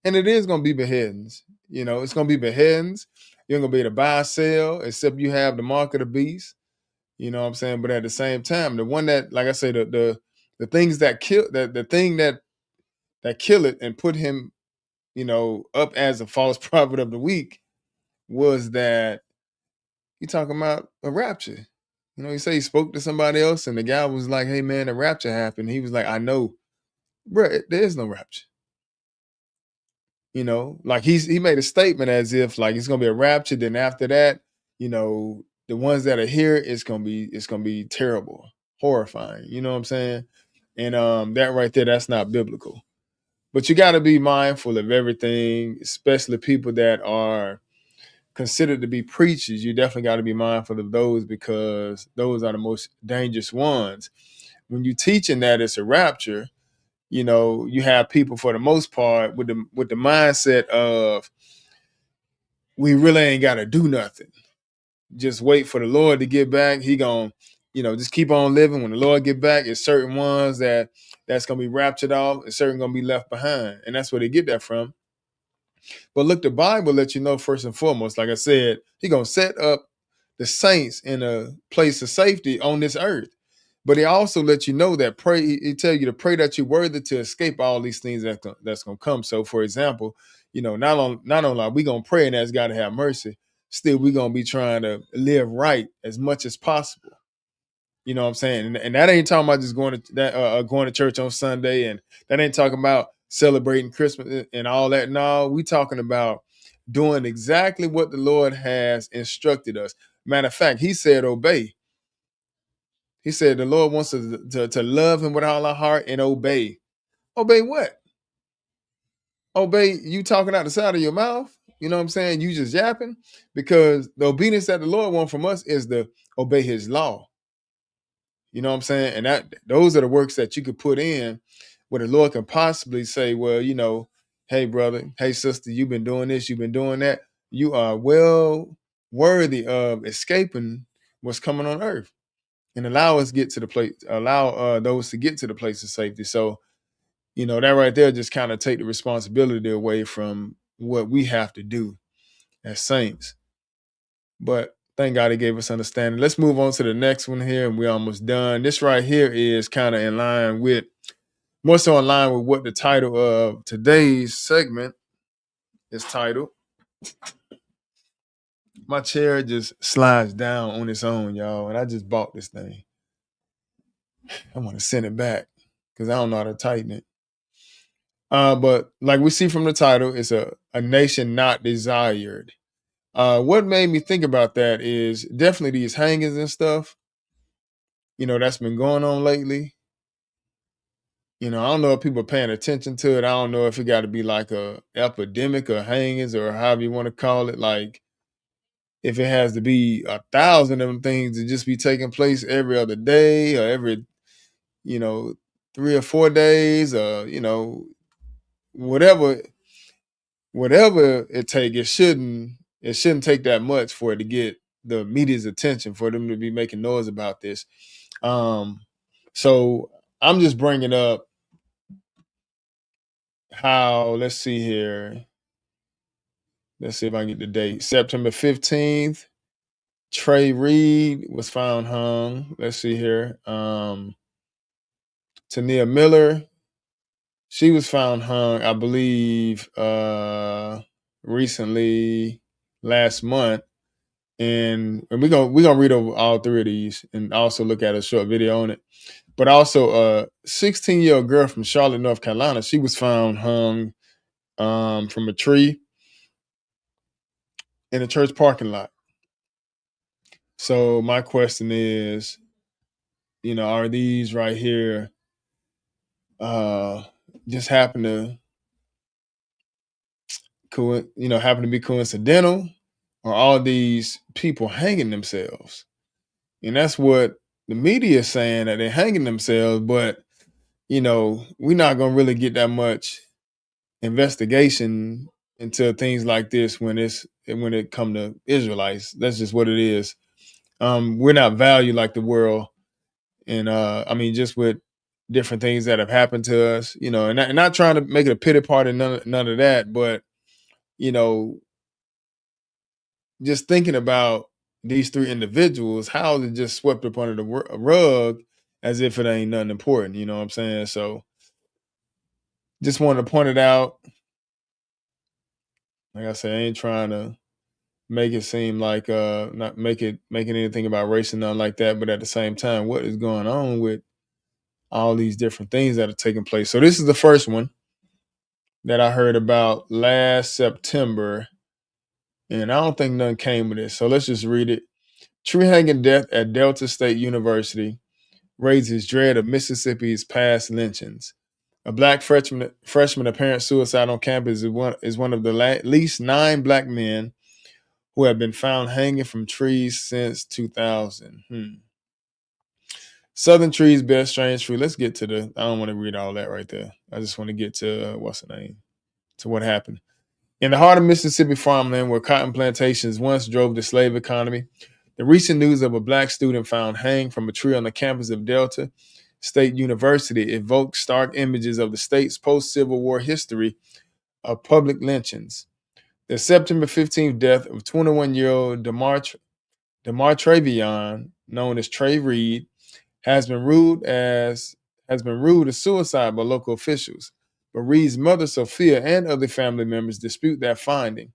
And it is going to be beheadings. You know, it's going to be beheadings. You ain't going to be able to buy or sell except you have the mark of the beast. You know what I'm saying? But at the same time, the one that, like I say, the things that kill, the thing that kill it and put him, you know, up as a false prophet of the week was that you talking about a rapture. You know, he said he spoke to somebody else and the guy was like, hey man, the rapture happened. He was like, I know. Bro, there is no rapture. You know, like he made a statement as if like it's gonna be a rapture. Then after that, you know, the ones that are here, it's gonna be terrible, horrifying. You know what I'm saying? And that right there, that's not biblical. But you got to be mindful of everything, especially people that are considered to be preachers. You definitely got to be mindful of those because those are the most dangerous ones. When you teaching that it's a rapture, you know, you have people for the most part with the mindset of we really ain't got to do nothing. Just wait for the Lord to get back. He gonna, you know, just keep on living. When the Lord get back, it's certain ones that's gonna be raptured off, and certain gonna be left behind, and that's where they get that from. But look, the Bible lets you know first and foremost, like I said, He gonna set up the saints in a place of safety on this earth. But he also let you know that pray. He tell you to pray that you're worthy to escape all these things that's gonna come. So, for example, you know, not only are we gonna pray and ask God to have mercy, still we gonna be trying to live right as much as possible. You know what I'm saying? And that ain't talking about just going to church on Sunday, and that ain't talking about celebrating Christmas and all that. No, we talking about doing exactly what the Lord has instructed us. Matter of fact, He said, obey. He said the Lord wants us to love him with all our heart and obey. Obey what? Obey you talking out the side of your mouth? You know what I'm saying? You just yapping? Because the obedience that the Lord wants from us is to obey his law. You know what I'm saying? And that those are the works that you could put in where the Lord can possibly say, well, you know, hey, brother, hey, sister, you've been doing this, you've been doing that. You are well worthy of escaping what's coming on earth. And allow us get to the place, allow those to get to the place of safety. So, you know, that right there just kind of take the responsibility away from what we have to do. as saints. But thank God he gave us understanding. Let's move on to the next one here, and we're almost done. This right here is kind of in line with, more so in line with what the title of today's segment is titled. My chair just slides down on its own, y'all, and I just bought this thing. I want to send it back because I don't know how to tighten it. But like we see from the title, it's a nation not desired. What made me think about that is definitely these hangings and stuff, that's been going on lately. I don't know if people are paying attention to it. I don't know if it got to be like a epidemic of hangings or however you want to call it. Like if it has to be 1,000 of them things to just be taking place every other day or every, 3 or 4 days or, whatever it take, it shouldn't take that much for it to get the media's attention, for them to be making noise about this. So I'm just bringing up how, let's see here. Let's see if I can get the date. September 15th, Trey Reed was found hung. Let's see here. Tania Miller, she was found hung, I believe, recently, last month. And we're gonna read over all three of these and also look at a short video on it. But also a 16-year-old girl from Charlotte, North Carolina, she was found hung from a tree in a church parking lot. So my question is, are these right here just happen to be coincidental, or all these people hanging themselves? And that's what the media is saying, that they're hanging themselves, but we're not gonna really get that much investigation into things like this when it come to Israelites. That's just what it is. We're not valued like the world. And just with different things that have happened to us, and not trying to make it a pity party, none of that, but just thinking about these three individuals, how they just swept up under the rug as if it ain't nothing important. You know what I'm saying? So just wanted to point it out. Like I said, I ain't trying to make it seem like not making anything about race and nothing like that, but at the same time, what is going on with all these different things that are taking place? So this is the first one that I heard about last September, and I don't think none came with it. So let's just read it. Tree hanging death at Delta State University raises dread of Mississippi's past lynchings. A black freshman apparent suicide on campus is one of the least 9 black men who have been found hanging from trees since 2000. Southern trees bear strange fruit. Let's get to I don't want to read all that right there. I just want to get to, what's the name? To what happened. In the heart of Mississippi farmland, where cotton plantations once drove the slave economy, the recent news of a black student found hanged from a tree on the campus of Delta State University evoked stark images of the state's post-Civil War history of public lynchings. The September 15th death of 21-year-old DeMar Travion, known as Trey Reed, has been ruled a suicide by local officials. But Reed's mother, Sophia, and other family members dispute that finding.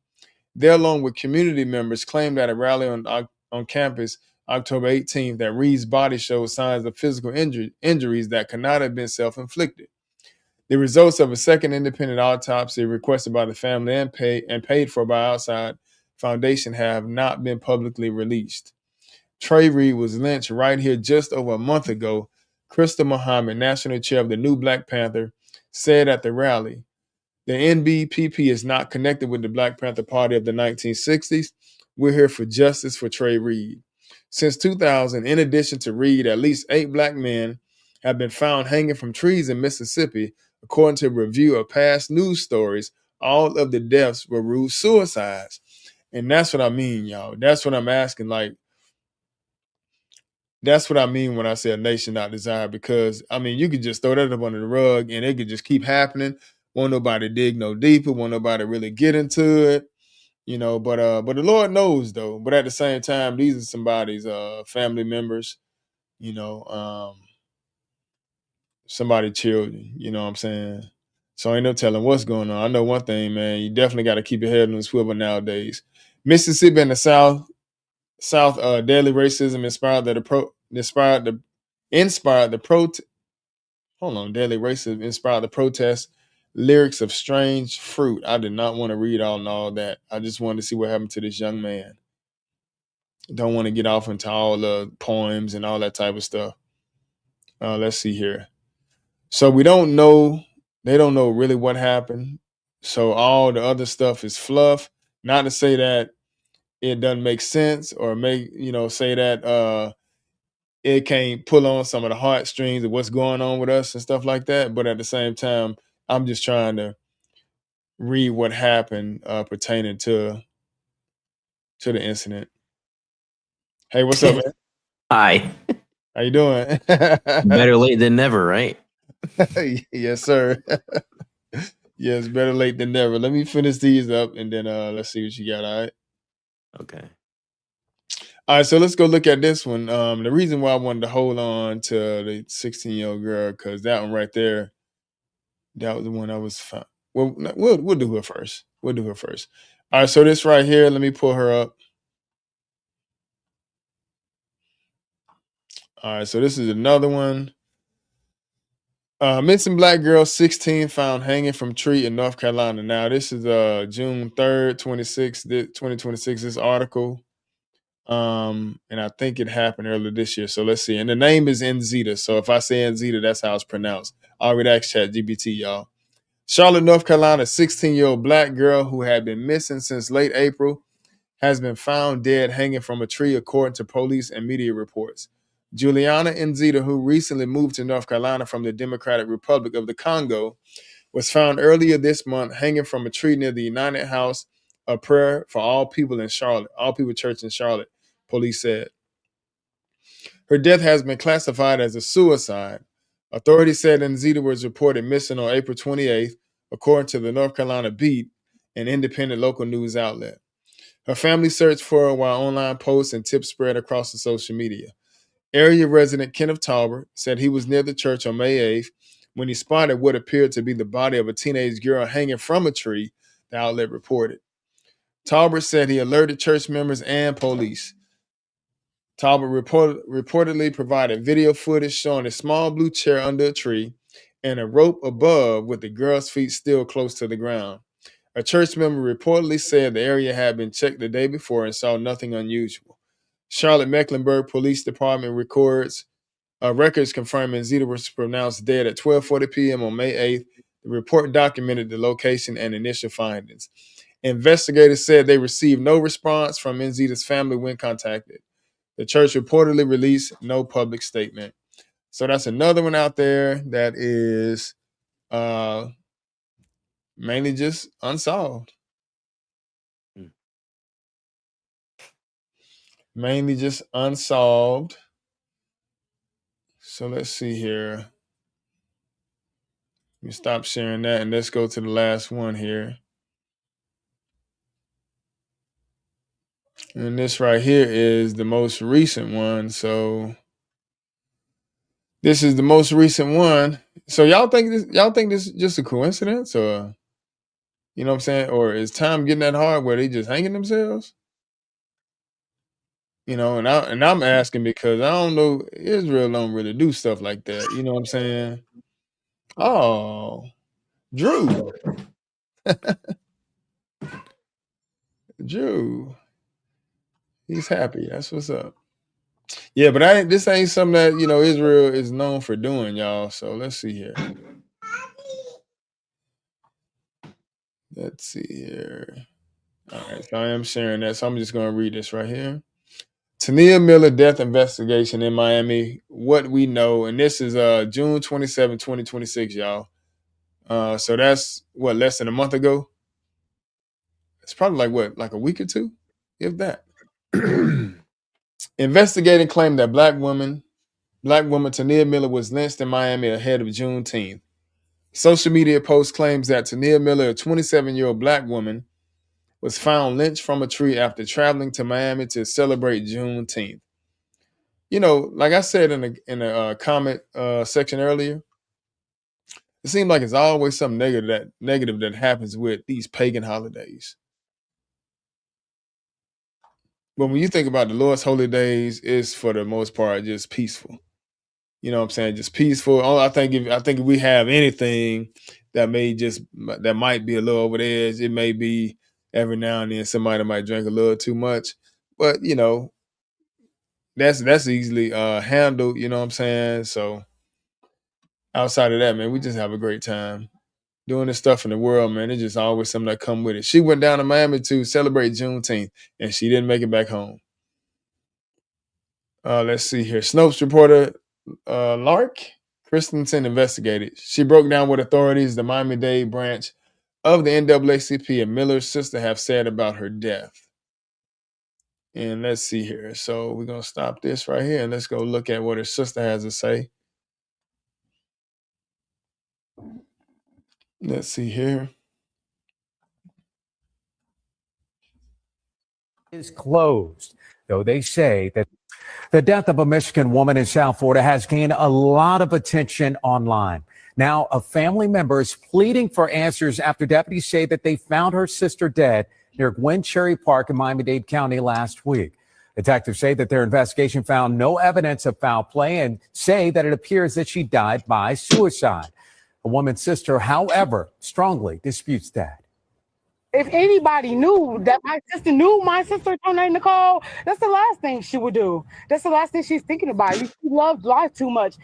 They, along with community members, claimed at a rally on campus October 18th that Reed's body showed signs of physical injuries that could not have been self-inflicted. The results of a second independent autopsy requested by the family and paid for by outside foundation have not been publicly released. Trey Reed was lynched right here just over a month ago. Crystal Muhammad, national chair of the New Black Panther, said at the rally, the NBPP is not connected with the Black Panther Party of the 1960s. We're here for justice for Trey Reed. Since 2000, in addition to Reed, at least 8 black men have been found hanging from trees in Mississippi, according to a review of past news stories. All of the deaths were ruled suicides. And that's what I mean, y'all. That's what I'm asking. Like, that's what I mean when I say a nation not desired, because, you could just throw that up under the rug and it could just keep happening. Won't nobody dig no deeper. Won't nobody really get into it. but the Lord knows though. But at the same time, these are somebody's family members, you know, somebody children, you know what I'm saying? So ain't no telling what's going on. I know one thing, man, you definitely got to keep your head on the swivel nowadays. Mississippi and the South deadly racism inspired the pro hold on, deadly racism inspired the protest lyrics of Strange Fruit. I did not want to read all that. I just wanted to see what happened to this young man. Don't want to get off into all the poems and all that type of stuff. Let's see here. So we don't know. They don't know really what happened. So all the other stuff is fluff. Not to say that it doesn't make sense or say that it can't pull on some of the heartstrings of what's going on with us and stuff like that. But at the same time, I'm just trying to read what happened pertaining to the incident. Hey, what's up, man? Hi. How you doing? Better late than never, right? Yes, sir. Yes, better late than never. Let me finish these up and then let's see what you got. All right. Okay. All right, so let's go look at this one. The reason why I wanted to hold on to the 16-year-old girl, because that one right there, that was the one I was fine. Well, we'll do her first. We'll do her first. All right, so this right here, let me pull her up. All right, so this is another one. Missing black girl 16 found hanging from tree in North Carolina. Now, this is June 3rd, 2026, this article. And I think it happened earlier this year. So let's see. And the name is Nzita. So if I say Nzita, that's how it's pronounced. I'll read ChatGPT, y'all. Charlotte, North Carolina, 16-year-old black girl who had been missing since late April has been found dead hanging from a tree, according to police and media reports. Juliana Nzita, who recently moved to North Carolina from the Democratic Republic of the Congo, was found earlier this month hanging from a tree near the United House of Prayer for All People in Charlotte, All People Church in Charlotte, police said. Her death has been classified as a suicide. Authorities said Nzita was reported missing on April 28th, according to the North Carolina Beat, an independent local news outlet. Her family searched for her while online posts and tips spread across the social media. Area resident Kenneth Talbert said he was near the church on May 8th when he spotted what appeared to be the body of a teenage girl hanging from a tree, the outlet reported. Talbert said he alerted church members and police. Talbot reportedly provided video footage showing a small blue chair under a tree and a rope above with the girl's feet still close to the ground. A church member reportedly said the area had been checked the day before and saw nothing unusual. Charlotte Mecklenburg Police Department records confirming Zeta was pronounced dead at 12:40 p.m. on May 8th. The report documented the location and initial findings. Investigators said they received no response from Nzita's family when contacted. The church reportedly released no public statement. So that's another one out there that is mainly just unsolved. Mainly just unsolved. So let's see here. Let me stop sharing that and let's go to the last one here. And this right here is the most recent one. So this is the most recent one. So y'all think this is just a coincidence, or you know what I'm saying? Or is time getting that hard where they just hanging themselves? You know, and I'm asking because I don't know, Israel don't really do stuff like that. You know what I'm saying? Oh, Drew. Drew. He's happy. That's what's up. Yeah, but this ain't something that, Israel is known for doing, y'all. So let's see here. Let's see here. All right, so I am sharing that. So I'm just going to read this right here. Tania Miller death investigation in Miami. What we know, and this is June 27, 2026, y'all. So that's less than a month ago. It's probably like a week or two, if that. Investigating claimed that black woman Tania Miller was lynched in Miami ahead of Juneteenth. Social media post claims that Tania Miller, a 27-year-old black woman, was found lynched from a tree after traveling to Miami to celebrate Juneteenth. You know, like I said in a comment section earlier, it seems like it's always something negative that happens with these pagan holidays. But when you think about the Lord's holy days, it's for the most part just peaceful. You know what I'm saying? Just peaceful. I think if we have anything that might be a little over the edge, it may be every now and then somebody might drink a little too much. But you know, that's easily handled, you know what I'm saying? So outside of that, man, we just have a great time doing this stuff in the world, man. It's just always something that come with it. She went down to Miami to celebrate Juneteenth, and she didn't make it back home. Let's see here. Snopes reporter Lark Christensen investigated. She broke down what authorities, the Miami-Dade branch of the NAACP, and Miller's sister have said about her death. And let's see here. So we're going to stop this right here, and let's go look at what her sister has to say. Let's see here. Is closed, though they say that the death of a Michigan woman in South Florida has gained a lot of attention online. Now, a family member is pleading for answers after deputies say that they found her sister dead near Gwen Cherry Park in Miami-Dade County last week. Detectives say that their investigation found no evidence of foul play and say that it appears that she died by suicide. The woman's sister, however, strongly disputes that. If anybody knew that my sister knew my sister turned Nicole, that's the last thing she would do. That's the last thing she's thinking about. She loved life too much.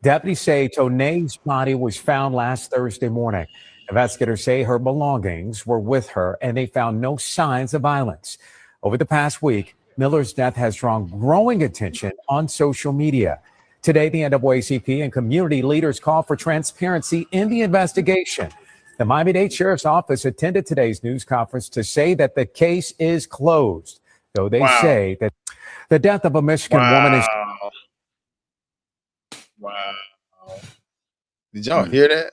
Deputies say Tone's body was found last Thursday morning. Investigators say her belongings were with her and they found no signs of violence. Over the past week, Miller's death has drawn growing attention on social media. Today, the NAACP and community leaders call for transparency in the investigation. The Miami-Dade Sheriff's Office attended today's news conference to say that the case is closed, though they say that the death of a Michigan woman is. Wow. Did y'all hear that?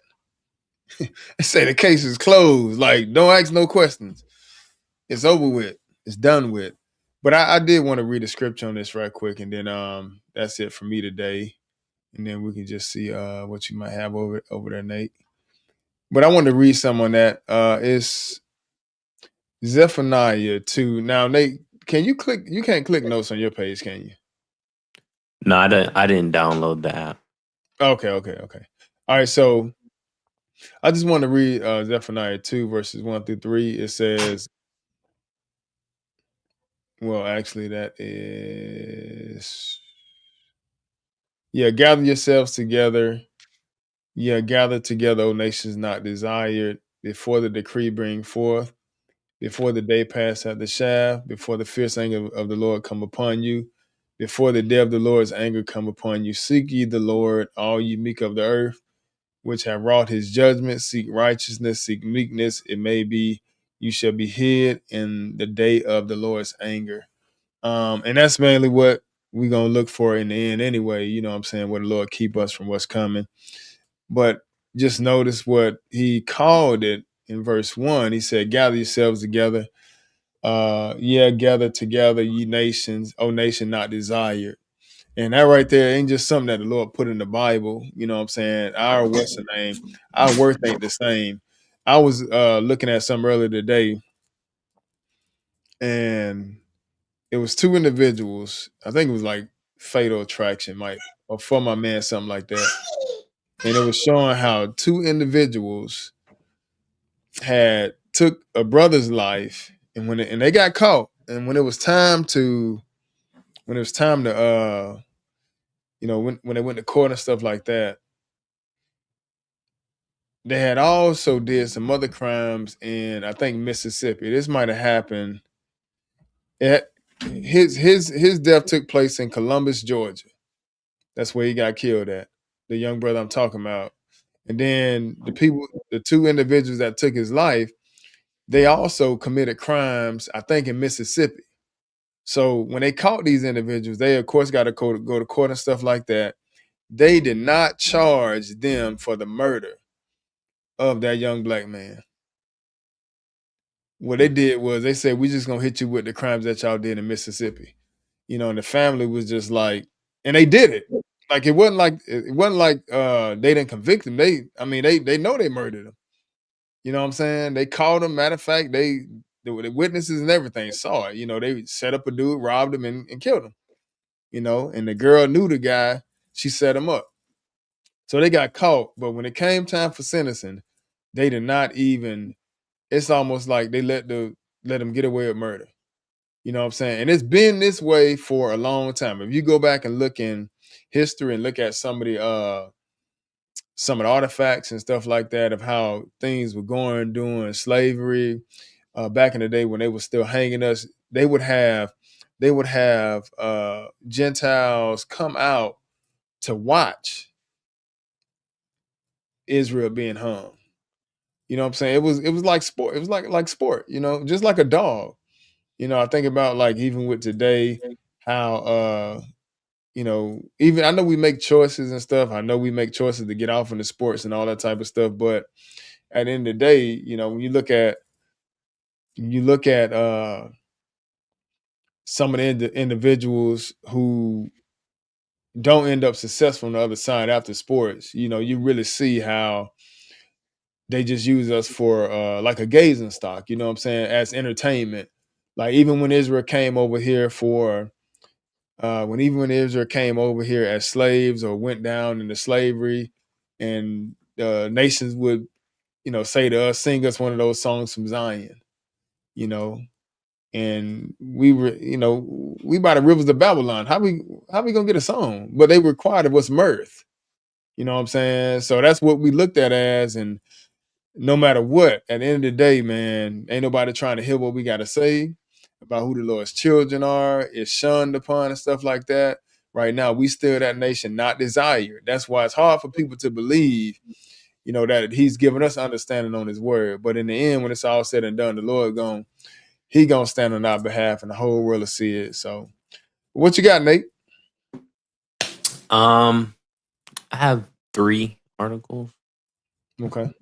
They say the case is closed. Like, don't ask no questions. It's over with. It's done with. But I did want to read a scripture on this right quick, and then that's it for me today. And then we can just see what you might have over there, Nate. But I wanted to read some on that. It's Zephaniah 2. Now, Nate, can you click? You can't click notes on your page, can you? No, I didn't download the app. Okay. All right, so I just want to read Zephaniah 2, verses 1 through 3. It says, well, actually, that is, gather yourselves together. Gather together, O nations not desired, before the decree bring forth, before the day pass at the shaft, before the fierce anger of the Lord come upon you, before the day of the Lord's anger come upon you. Seek ye the Lord, all ye meek of the earth, which have wrought his judgment. Seek righteousness, seek meekness. It may be you shall be hid in the day of the Lord's anger. And that's mainly what we're going to look for in the end anyway. You know what I'm saying? Where the Lord keep us from what's coming. But just notice what he called it in verse 1. He said, gather yourselves together. Gather together, ye nations, O nation not desired. And that right there ain't just something that the Lord put in the Bible. You know what I'm saying? Our what's the name? Our worth ain't the same. I was looking at something earlier today, and it was two individuals. I think it was like Fatal Attraction, Mike, or For My Man, something like that. And it was showing how two individuals had took a brother's life, and they got caught. And when it was time to when they went to court and stuff like that, they had also did some other crimes in, I think, Mississippi. This might have happened. His death took place in Columbus, Georgia. That's where he got killed at. The young brother I'm talking about. And then the two individuals that took his life, they also committed crimes, I think, in Mississippi. So when they caught these individuals, they of course got to go to court and stuff like that. They did not charge them for the murder of that young black man. what they did was they said, we just gonna hit you with the crimes that y'all did in Mississippi. And the family was just like, and they did it. Like it wasn't like they didn't convict him. They know they murdered him. You know what I'm saying? They called him. Matter of fact, the witnesses and everything saw it. They set up a dude, robbed him, and killed him. And the girl knew the guy. She set him up. So they got caught. But when it came time for sentencing, they did not even. It's almost like they let them get away with murder. You know what I'm saying? And it's been this way for a long time. If you go back and look in history and look at some of the artifacts and stuff like that of how things were going during slavery, back in the day when they were still hanging us, they would have Gentiles come out to watch Israel being hung. You know what I'm saying? It was like sport. It was like sport, just like a dog. I think about like even with today, how even I know we make choices and stuff. I know we make choices to get off in the sports and all that type of stuff. But at the end of the day, when you look at some of the individuals who don't end up successful on the other side after sports, you really see how they just use us for like a gazing stock, you know what I'm saying, as entertainment. Like even when Israel came over here when Israel came over here as slaves or went down into slavery, and nations would, say to us, sing us one of those songs from Zion, and we were, we by the rivers of Babylon. How we gonna get a song? But they required of us mirth. You know what I'm saying? So that's what we looked at as, and no matter what, at the end of the day, man, ain't nobody trying to hear what we got to say about who the Lord's children are. It's shunned upon and stuff like that. Right now, we still that nation not desired. That's why it's hard for people to believe, that he's given us understanding on his word. But in the end, when it's all said and done, the Lord he gonna stand on our behalf and the whole world will see it. So what you got, Nate? I have 3 articles. Okay.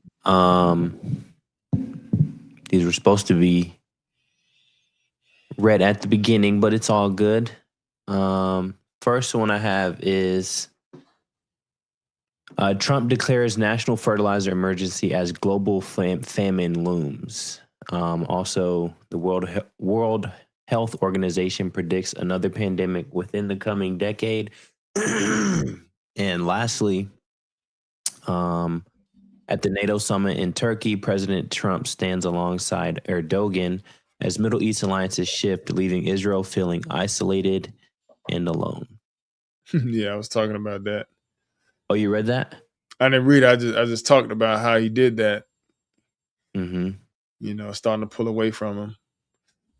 These were supposed to be read at the beginning, but it's all good. First one I have is Trump declares national fertilizer emergency as global famine looms. Also, the World Health Organization predicts another pandemic within the coming decade. And lastly, at the NATO summit in Turkey, President Trump stands alongside Erdogan as Middle East alliances shift, leaving Israel feeling isolated and alone. Yeah, I was talking about that. Oh, you read that? I didn't read it. I just talked about how he did that. Mm-hmm. Starting to pull away from him.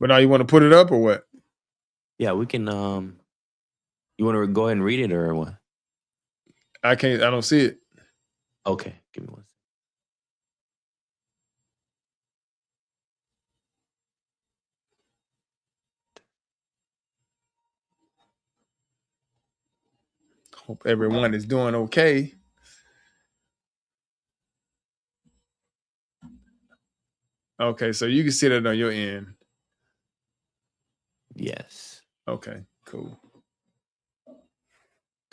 But now you want to put it up or what? Yeah, we can. You want to go ahead and read it or what? I can't. I don't see it. Okay, give me one. Hope everyone is doing okay. Okay, so you can see that on your end. Yes. Okay, cool.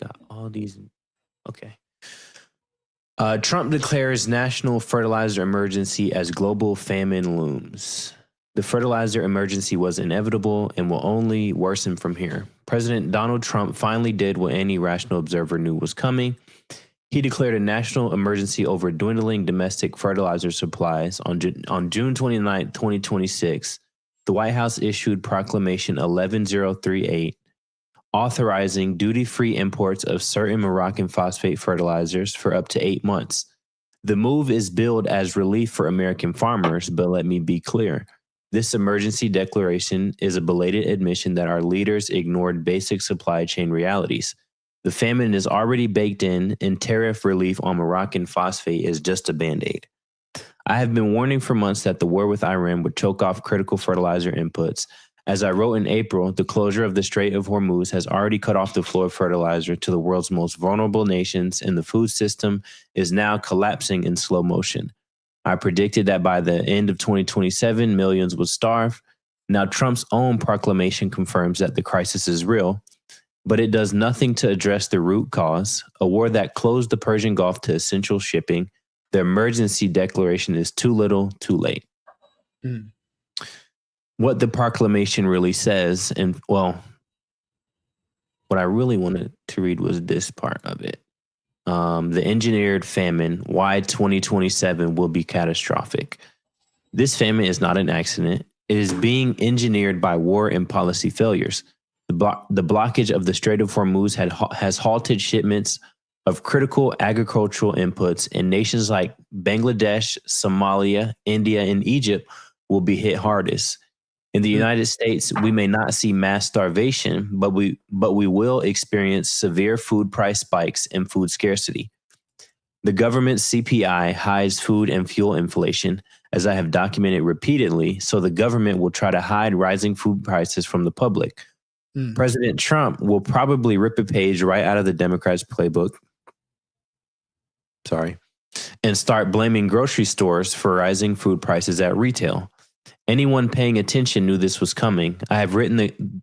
Got all these. Okay. Trump declares national fertilizer emergency as global famine looms. The fertilizer emergency was inevitable and will only worsen from here. President Donald Trump finally did what any rational observer knew was coming. He declared a national emergency over dwindling domestic fertilizer supplies on June 29, 2026. The White House issued Proclamation 11038, authorizing duty-free imports of certain Moroccan phosphate fertilizers for up to 8 months. The move is billed as relief for American farmers, but let me be clear. This emergency declaration is a belated admission that our leaders ignored basic supply chain realities. The famine is already baked in, and tariff relief on Moroccan phosphate is just a Band-Aid. I have been warning for months that the war with Iran would choke off critical fertilizer inputs. As I wrote in April, the closure of the Strait of Hormuz has already cut off the flow of fertilizer to the world's most vulnerable nations, and the food system is now collapsing in slow motion. I predicted that by the end of 2027, millions would starve. Now, Trump's own proclamation confirms that the crisis is real, but it does nothing to address the root cause, a war that closed the Persian Gulf to essential shipping. The emergency declaration is too little, too late. Mm. What the proclamation really says, and well, what I really wanted to read was this part of it. The engineered famine, why 2027 will be catastrophic. This famine is not an accident. It is being engineered by war and policy failures. The blockage of the Strait of Hormuz has halted shipments of critical agricultural inputs, and nations like Bangladesh, Somalia, India, and Egypt will be hit hardest. In the United States, we may not see mass starvation, but we will experience severe food price spikes and food scarcity. The government's CPI hides food and fuel inflation, as I have documented repeatedly, so the government will try to hide rising food prices from the public. President Trump will probably rip a page right out of the Democrats' playbook. And start blaming grocery stores for rising food prices at retail. Anyone paying attention knew this was coming. I have written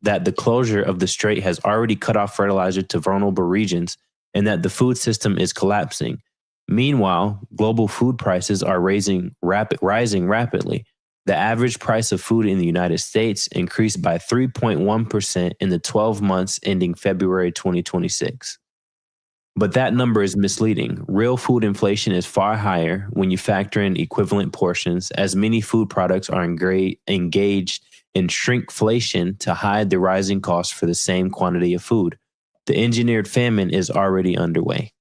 that the closure of the strait has already cut off fertilizer to vulnerable regions and that the food system is collapsing. Meanwhile, global food prices are rising rapidly. The average price of food in the United States increased by 3.1% in the 12 months ending February 2026. But that number is misleading. Real food inflation is far higher when you factor in equivalent portions, as many food products are engaged in shrinkflation to hide the rising cost for the same quantity of food. The engineered famine is already underway.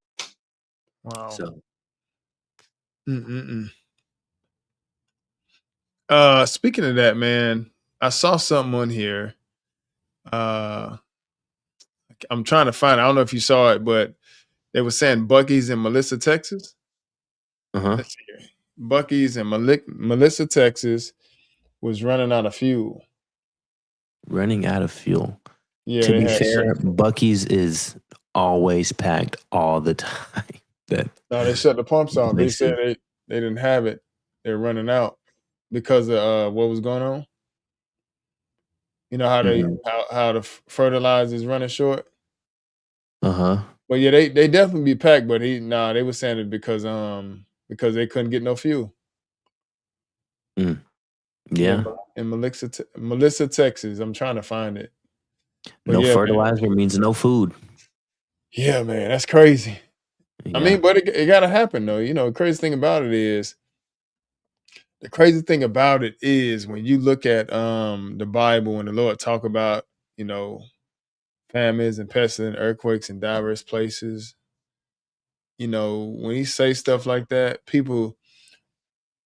Wow. So, speaking of that, man, I saw something on here. I'm trying to find it. I don't know if you saw it, but they were saying Buc-ee's in Melissa, Texas. Let's see here. Buc-ee's in Melissa, Texas was running out of fuel. running out of fuel. Yeah, To they be had fair, shut. Buc-ee's is always packed all the time. No, they shut the pumps off. They Makes said it- they didn't have it. They're running out because of what was going on. You know how Mhm. how the fertilizer is running short. Uh-huh. But yeah, they definitely be packed. But they were saying it because they couldn't get no fuel. Mm. Yeah, Yeah. in Melissa, Texas. I'm trying to find it. But No yeah, man. fertilizer means no food. Yeah, man, that's crazy. I Yeah. mean, but it gotta happen though. You know, the crazy thing about it is when you look at the Bible and the Lord talk about, you know, famines and pestilence, earthquakes in diverse places. You know, when he say stuff like that, people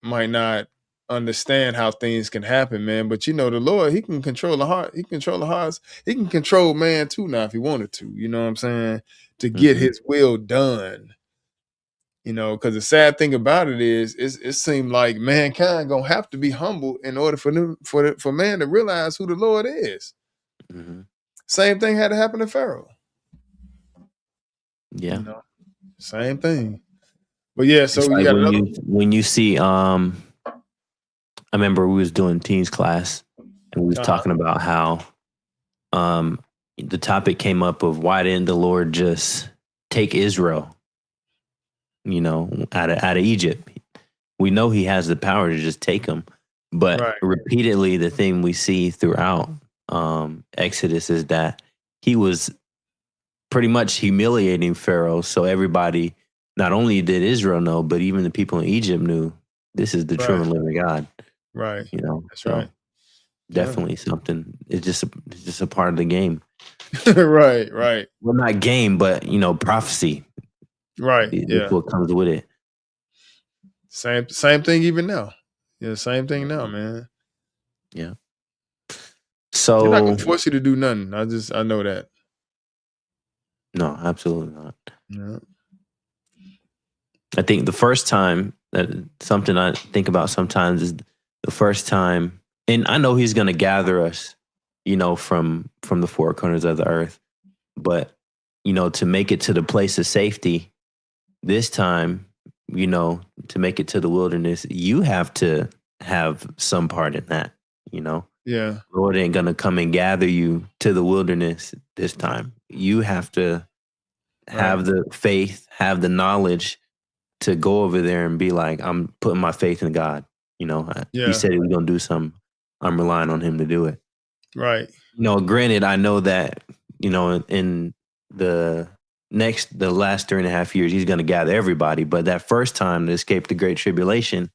might not understand how things can happen, man. But you know, the Lord, he can control the heart. He can control the hearts. He can control man too now if he wanted to. You know what I'm saying? To get his will done. You know, because the sad thing about it is, it seemed like mankind gonna have to be humble in order for man to realize who the Lord is. Mhm. Same thing had to happen to Pharaoh. Yeah. You know, same thing. But yeah, so It's you like got when you see I remember we was doing teens class and we was talking about how the topic came up of why didn't the Lord just take Israel, you know, out of Egypt. We know he has the power to just take them, but Right. repeatedly the thing we see throughout Exodus is that he was pretty much humiliating Pharaoh. So everybody, not only did Israel know, but even the people in Egypt knew this is the true Right. and living God. Right. You know, That's so right. Yeah. definitely something. It's just a part of the game. Right. Right. Well, not game, but you know, prophecy. Right. That's Yeah. what comes with it. Same thing even now. Yeah, same thing now, man. Yeah. They're not So gonna force you to do nothing. I know that. no, absolutely not. Yeah. I think the first time that something I think about sometimes is the first time, and I know he's going to gather us, you know, from the four corners of the earth, but you know, to make it to the place of safety, this time to make it to the wilderness, you have to have some part in that, Yeah. Lord ain't going to come and gather you to the wilderness this time. You have to have the faith, have the knowledge to go over there and be like, I'm putting my faith in God. He said he was going to do something. I'm relying on him to do it. Right. Granted, I know that, in the last 3.5 years, he's going to gather everybody. But that first time to escape the Great Tribulation,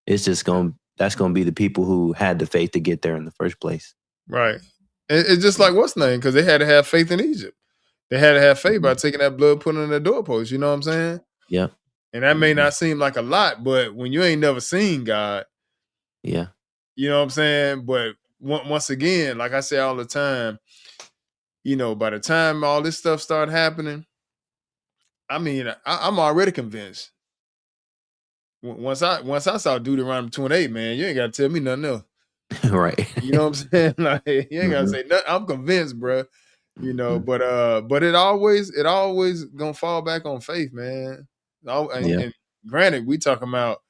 that's going to be the people who had the faith to get there in the first place. Right. It's just like what's name, because they had to have faith in Egypt. They had to have faith by taking that blood, putting it on the doorpost. You know what I'm saying? Yeah. And that may not seem like a lot, but when you ain't never seen God, yeah, you know what I'm saying? But once again, like I say all the time, by the time all this stuff started happening, I mean, I'm already convinced. Once I saw Deuteronomy 28, man, you ain't got to tell me nothing else. Right. You know what I'm saying? Like, you ain't got to say nothing. I'm convinced, bro. But it always gonna fall back on faith, man. And granted, we talking about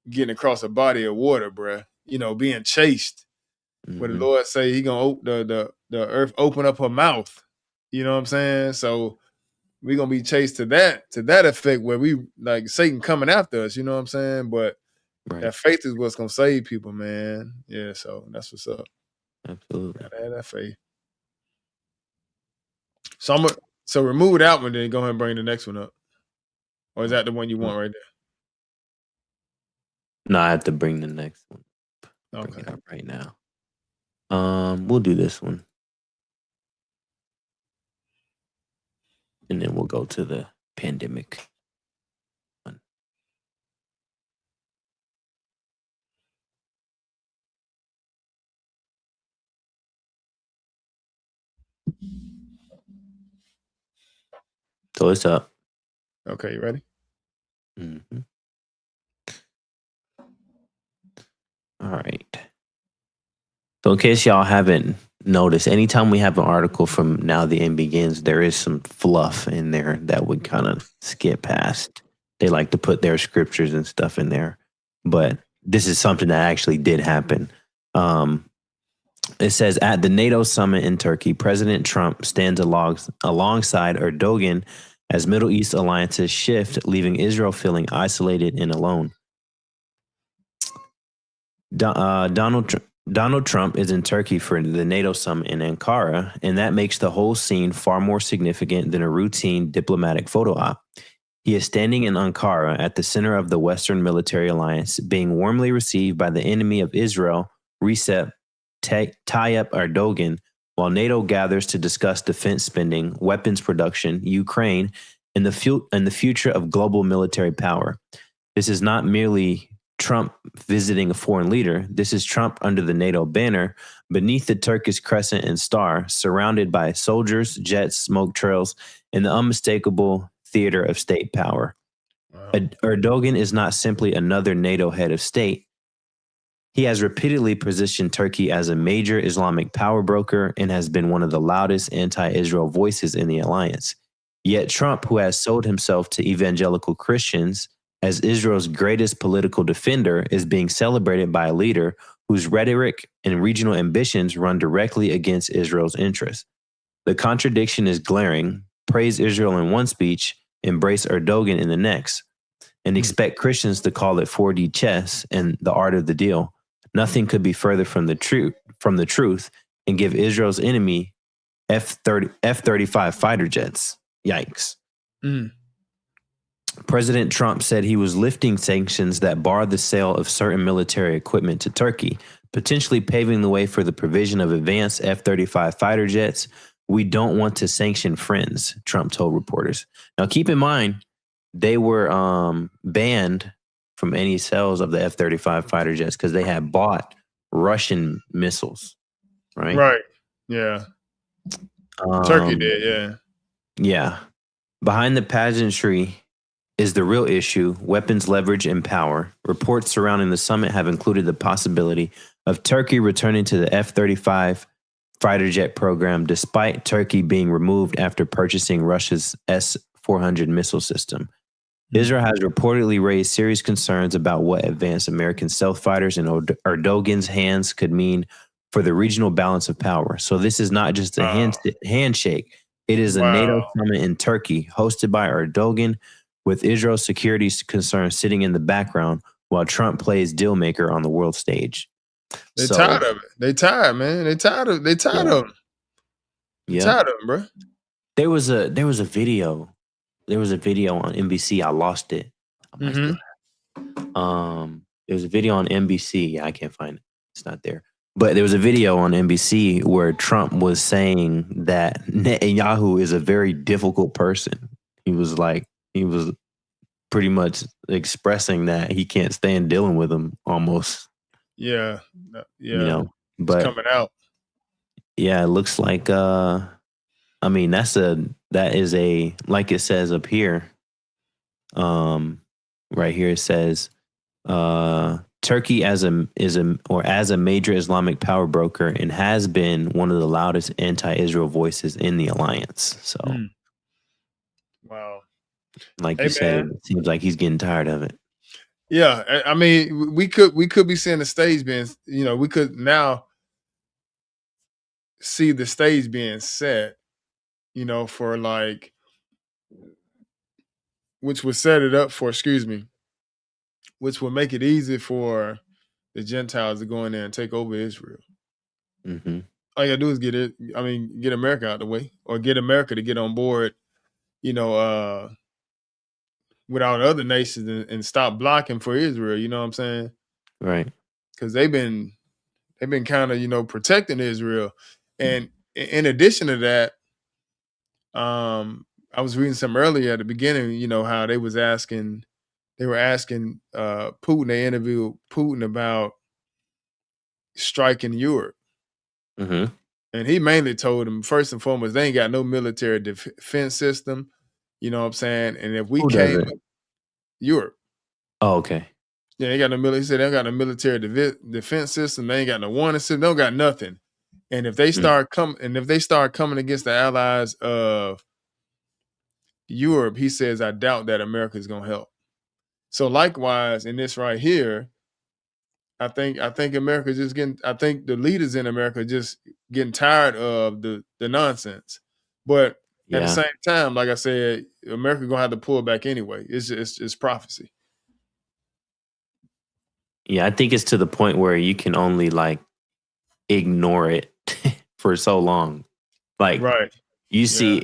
getting across a body of water, bro. Being chased. Where the Lord say he gonna open the earth open up her mouth. You know what I'm saying? So we're gonna be chased to that effect where we like Satan coming after us, you know what I'm saying? But that faith is what's gonna save people, man. Yeah, so that's what's up. Absolutely. Gotta have that faith. So remove that one, then go ahead and bring the next one up. Or is that the one you want right there? No, I have to bring the next one. Okay. Bring it up right now. We'll do this one. And then we'll go to the pandemic one. So it's up. Okay, you ready? Mm-hmm. All right. So in case y'all haven't noticed, anytime we have an article from Now the End Begins, there is some fluff in there that would kind of skip past. They like to put their scriptures and stuff in there. But this is something that actually did happen. It says, at the NATO summit in Turkey, President Trump stands alongside Erdogan as Middle East alliances shift, leaving Israel feeling isolated and alone. Donald Trump is in Turkey for the NATO summit in Ankara, and that makes the whole scene far more significant than a routine diplomatic photo op. He is standing in Ankara at the center of the Western military alliance, being warmly received by the enemy of Israel, Recep Tayyip Erdogan, while NATO gathers to discuss defense spending, weapons production, Ukraine, and the future of global military power. This is not merely Trump visiting a foreign leader. This is Trump under the NATO banner, beneath the Turkish crescent and star, surrounded by soldiers, jets, smoke trails, and the unmistakable theater of state power. Wow. Erdogan is not simply another NATO head of state. He has repeatedly positioned Turkey as a major Islamic power broker and has been one of the loudest anti-Israel voices in the alliance. Yet Trump, who has sold himself to evangelical Christians as Israel's greatest political defender, is being celebrated by a leader whose rhetoric and regional ambitions run directly against Israel's interests. The contradiction is glaring. Praise Israel in one speech, embrace Erdogan in the next, and expect Christians to call it 4D chess and the art of the deal. Nothing could be further from the truth, and give Israel's enemy F-35 fighter jets. Yikes. President Trump said he was lifting sanctions that bar the sale of certain military equipment to Turkey, potentially paving the way for the provision of advanced F-35 fighter jets. We don't want to sanction friends, Trump told reporters. Now, keep in mind, they were banned from any sales of the F-35 fighter jets because they had bought Russian missiles, right? Right. Yeah. Turkey did, yeah. Yeah. Behind the pageantry is the real issue: weapons, leverage, and power. Reports surrounding the summit have included the possibility of Turkey returning to the F-35 fighter jet program, despite Turkey being removed after purchasing Russia's S-400 missile system. Israel has reportedly raised serious concerns about what advanced American stealth fighters in Erdogan's hands could mean for the regional balance of power. So this is not just a handshake. It is a NATO summit in Turkey hosted by Erdogan, with Israel's security concerns sitting in the background while Trump plays dealmaker on the world stage. They tired of it. They tired, man. They tired of him. They tired of him, bro. There was a video. There was a video on NBC. I lost it. I might still have. There was a video on NBC. Yeah, I can't find it. It's not there. But there was a video on NBC where Trump was saying that Netanyahu is a very difficult person. He was pretty much expressing that he can't stand dealing with him almost. Yeah. But it's coming out. Yeah, it looks like I mean, that is a, like it says up here. Right here it says Turkey as a major Islamic power broker and has been one of the loudest anti-Israel voices in the alliance. So wow. Like you said, it seems like he's getting tired of it. Yeah, I mean, we could be seeing the stage being, we could now see the stage being set, for like, which would set it up for, which will make it easy for the Gentiles to go in there and take over Israel. Mm-hmm. All you gotta do is get America out of the way, or get America to get on board, without other nations and stop blocking for Israel. You know what I'm saying? Right. Because they've been kind of, protecting Israel. And in addition to that, I was reading some earlier at the beginning, how they were asking Putin, they interviewed Putin about striking Europe. Mm-hmm. And he mainly told them, first and foremost, they ain't got no military defense system. You know what I'm saying? And if we came, Europe. Oh, okay. Yeah, they got no military. He said they don't got no military defense system. They ain't got no warning system. They don't got nothing. And if they start coming against the allies of Europe, he says, I doubt that America is gonna help. So likewise, in this right here, I think America just I think the leaders in America just getting tired of the nonsense. But at the same time, like I said, America gonna have to pull back anyway. It's prophecy. Yeah, I think it's to the point where you can only ignore it for so long. Right. You see,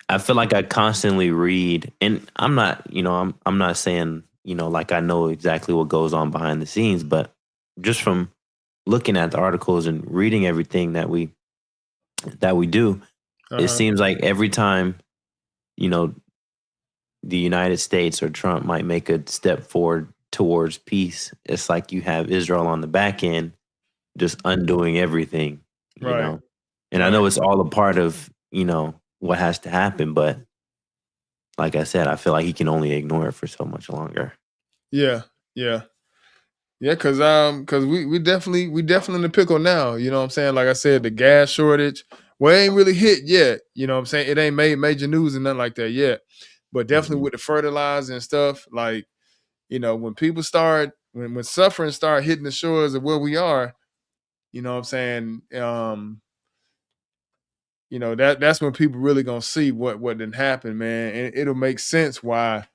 I feel like I constantly read, and I'm not, I'm not saying, like I know exactly what goes on behind the scenes, but just from looking at the articles and reading everything that we do, it seems like every time, the United States or Trump might make a step forward towards peace, it's like you have Israel on the back end just undoing everything, you know. And I know it's all a part of, what has to happen, but like I said, I feel like he can only ignore it for so much longer. Yeah, because we definitely in the pickle now. You know what I'm saying? Like I said, the gas shortage, well, it ain't really hit yet. You know what I'm saying? It ain't made major news and nothing like that yet. But definitely with the fertilizer and stuff, like, when people start, when suffering start hitting the shores of where we are, you know what I'm saying? That's when people really gonna see what didn't happen, man. And it'll make sense why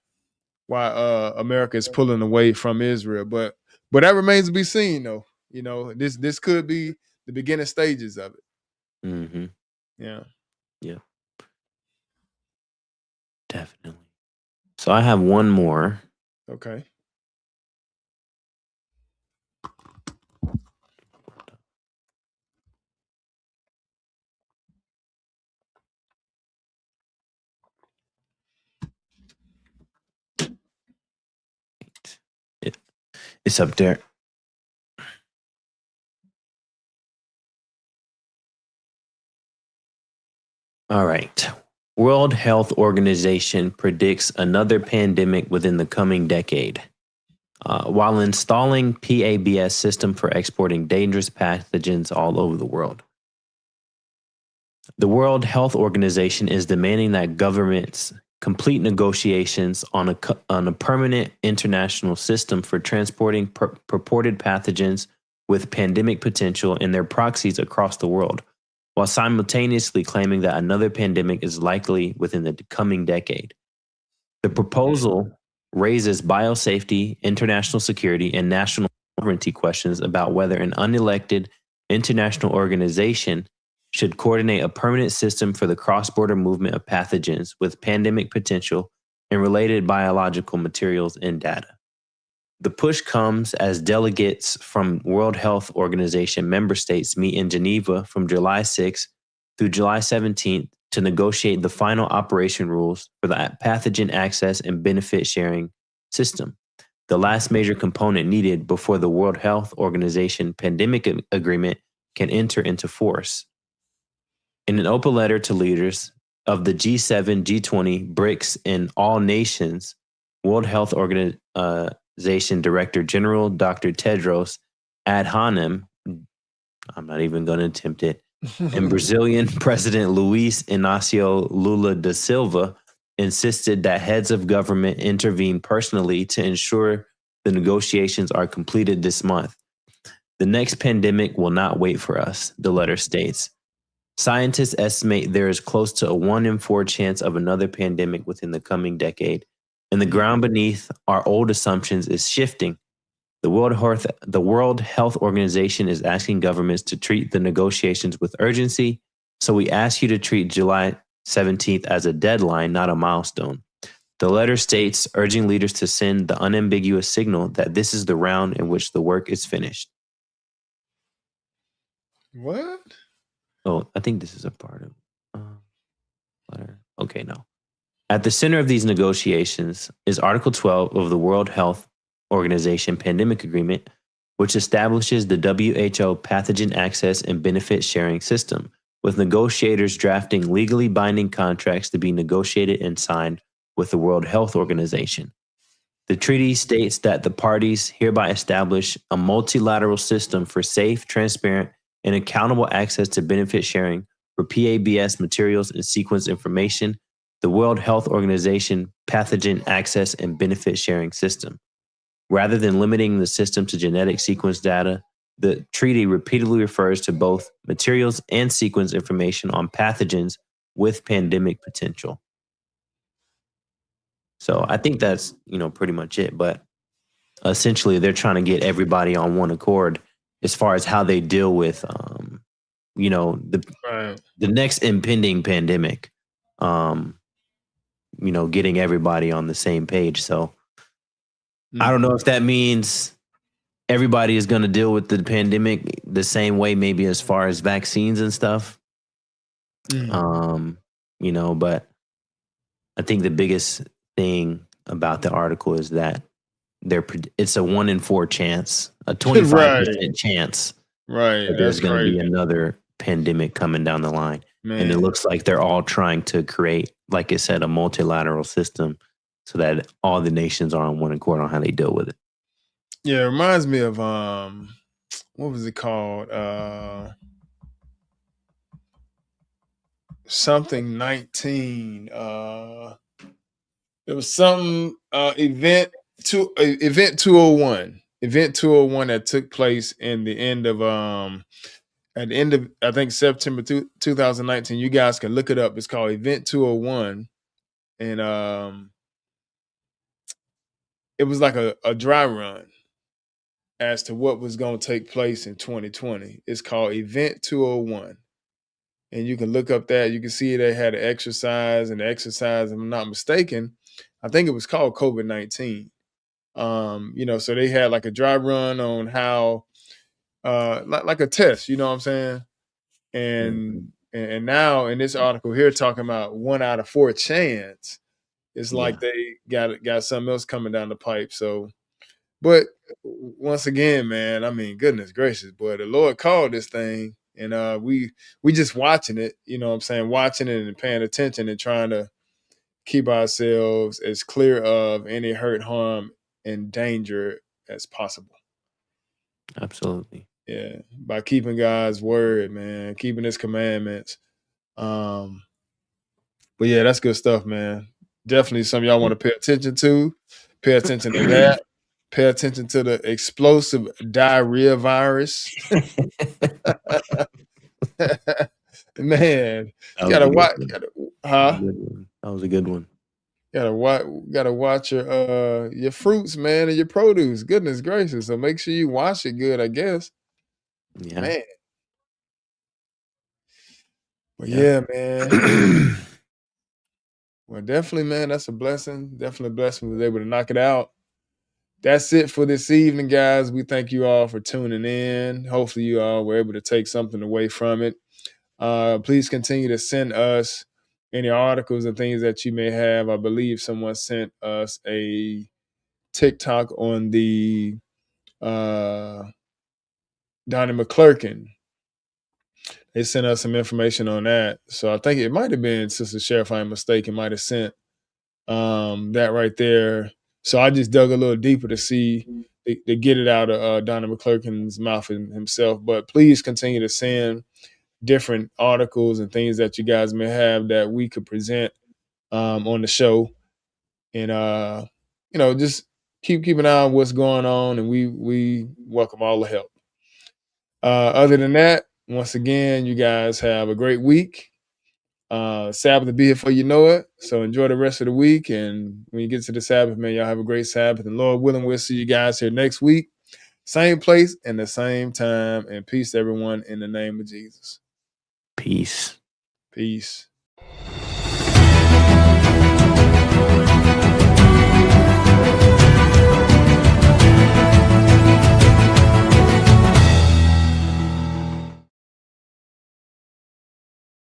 America is pulling away from Israel. But that remains to be seen, though. This could be the beginning stages of it. Mm-hmm. Yeah. Definitely. So I have one more. Okay. It's up there. All right. World Health Organization predicts another pandemic within the coming decade. While installing PABS system for exporting dangerous pathogens all over the world. The World Health Organization is demanding that governments complete negotiations on a permanent international system for transporting purported pathogens with pandemic potential and their proxies across the world, while simultaneously claiming that another pandemic is likely within the coming decade. The proposal raises biosafety, international security, and national sovereignty questions about whether an unelected international organization should coordinate a permanent system for the cross-border movement of pathogens with pandemic potential and related biological materials and data. The push comes as delegates from World Health Organization member states meet in Geneva from July 6th through July 17th to negotiate the final operation rules for the pathogen access and benefit sharing system, the last major component needed before the World Health Organization pandemic agreement can enter into force. In an open letter to leaders of the G7, G20, BRICS, and all nations, World Health Organization Director General Dr. Tedros Adhanom, I'm not even going to attempt it, and Brazilian President Luiz Inácio Lula da Silva insisted that heads of government intervene personally to ensure the negotiations are completed this month. The next pandemic will not wait for us, the letter states. Scientists estimate there is close to a 1 in 4 chance of another pandemic within the coming decade, and the ground beneath our old assumptions is shifting. The World Health Organization is asking governments to treat the negotiations with urgency, so we ask you to treat July 17th as a deadline, not a milestone. The letter states, urging leaders to send the unambiguous signal that this is the round in which the work is finished. What? Oh, I think this is a part of letter. Okay, no. At the center of these negotiations is Article 12 of the World Health Organization Pandemic Agreement, which establishes the WHO pathogen access and benefit sharing system, with negotiators drafting legally binding contracts to be negotiated and signed with the World Health Organization. The treaty states that the parties hereby establish a multilateral system for safe, transparent, and accountable access to benefit sharing for PABS materials and sequence information, the World Health Organization Pathogen Access and Benefit Sharing System. Rather than limiting the system to genetic sequence data, the treaty repeatedly refers to both materials and sequence information on pathogens with pandemic potential. So I think that's, pretty much it. But essentially, they're trying to get everybody on one accord as far as how they deal with, the next impending pandemic. Getting everybody on the same page. So I don't know if that means everybody is going to deal with the pandemic the same way, maybe as far as vaccines and stuff. But I think the biggest thing about the article is that it's a 1 in 4 chance, a 25% chance that there's going to be another pandemic coming down the line. Man. And it looks like they're all trying to create, like I said, a multilateral system so that all the nations are on one accord on how they deal with it. Yeah, it reminds me of what was it called? Something 19. It was some event 201. Event 201 that took place in the end of at the end of, I think, September 2019. You guys can look it up. It's called Event 201. And it was like a dry run as to what was going to take place in 2020. It's called Event 201. And you can look up that. You can see they had an exercise, and the exercise, if I'm not mistaken, I think it was called COVID-19. So they had like a dry run on how, like a test, you know what I'm saying? And now in this article here, talking about 1 out of 4 chance, it's like they got something else coming down the pipe. So, but once again, man, I mean, goodness gracious, boy, the Lord called this thing, and we just watching it, you know what I'm saying, watching it and paying attention and trying to keep ourselves as clear of any hurt, harm, and danger as possible. Absolutely. Yeah, by keeping God's word, man, keeping His commandments. But yeah, that's good stuff, man. Definitely something y'all want to pay attention to. Pay attention to that. Pay attention to the explosive diarrhea virus. Man, you gotta watch. Huh? That was a good one. Gotta watch your fruits, man, and your produce. Goodness gracious! So make sure you wash it good, I guess. Yeah. Man. But Yeah. man. Well, definitely, man, that's a blessing. Definitely a blessing we was able to knock it out. That's it for this evening, guys. We thank you all for tuning in. Hopefully, you all were able to take something away from it. Please continue to send us any articles and things that you may have. I believe someone sent us a TikTok on the Donnie McClurkin. They sent us some information on that. So I think it might have been Sister Sheriff, if I'm mistaken, might have sent that right there. So I just dug a little deeper to see to get it out of Donnie McClurkin's mouth himself. But please continue to send different articles and things that you guys may have that we could present on the show, and just keep an eye on what's going on, and we welcome all the help. Other than that, once again, you guys have a great week. Sabbath will be here before you know it. So enjoy the rest of the week. And when you get to the Sabbath, man, y'all have a great Sabbath. And Lord willing, we'll see you guys here next week. Same place and the same time. And peace to everyone in the name of Jesus. Peace. Peace.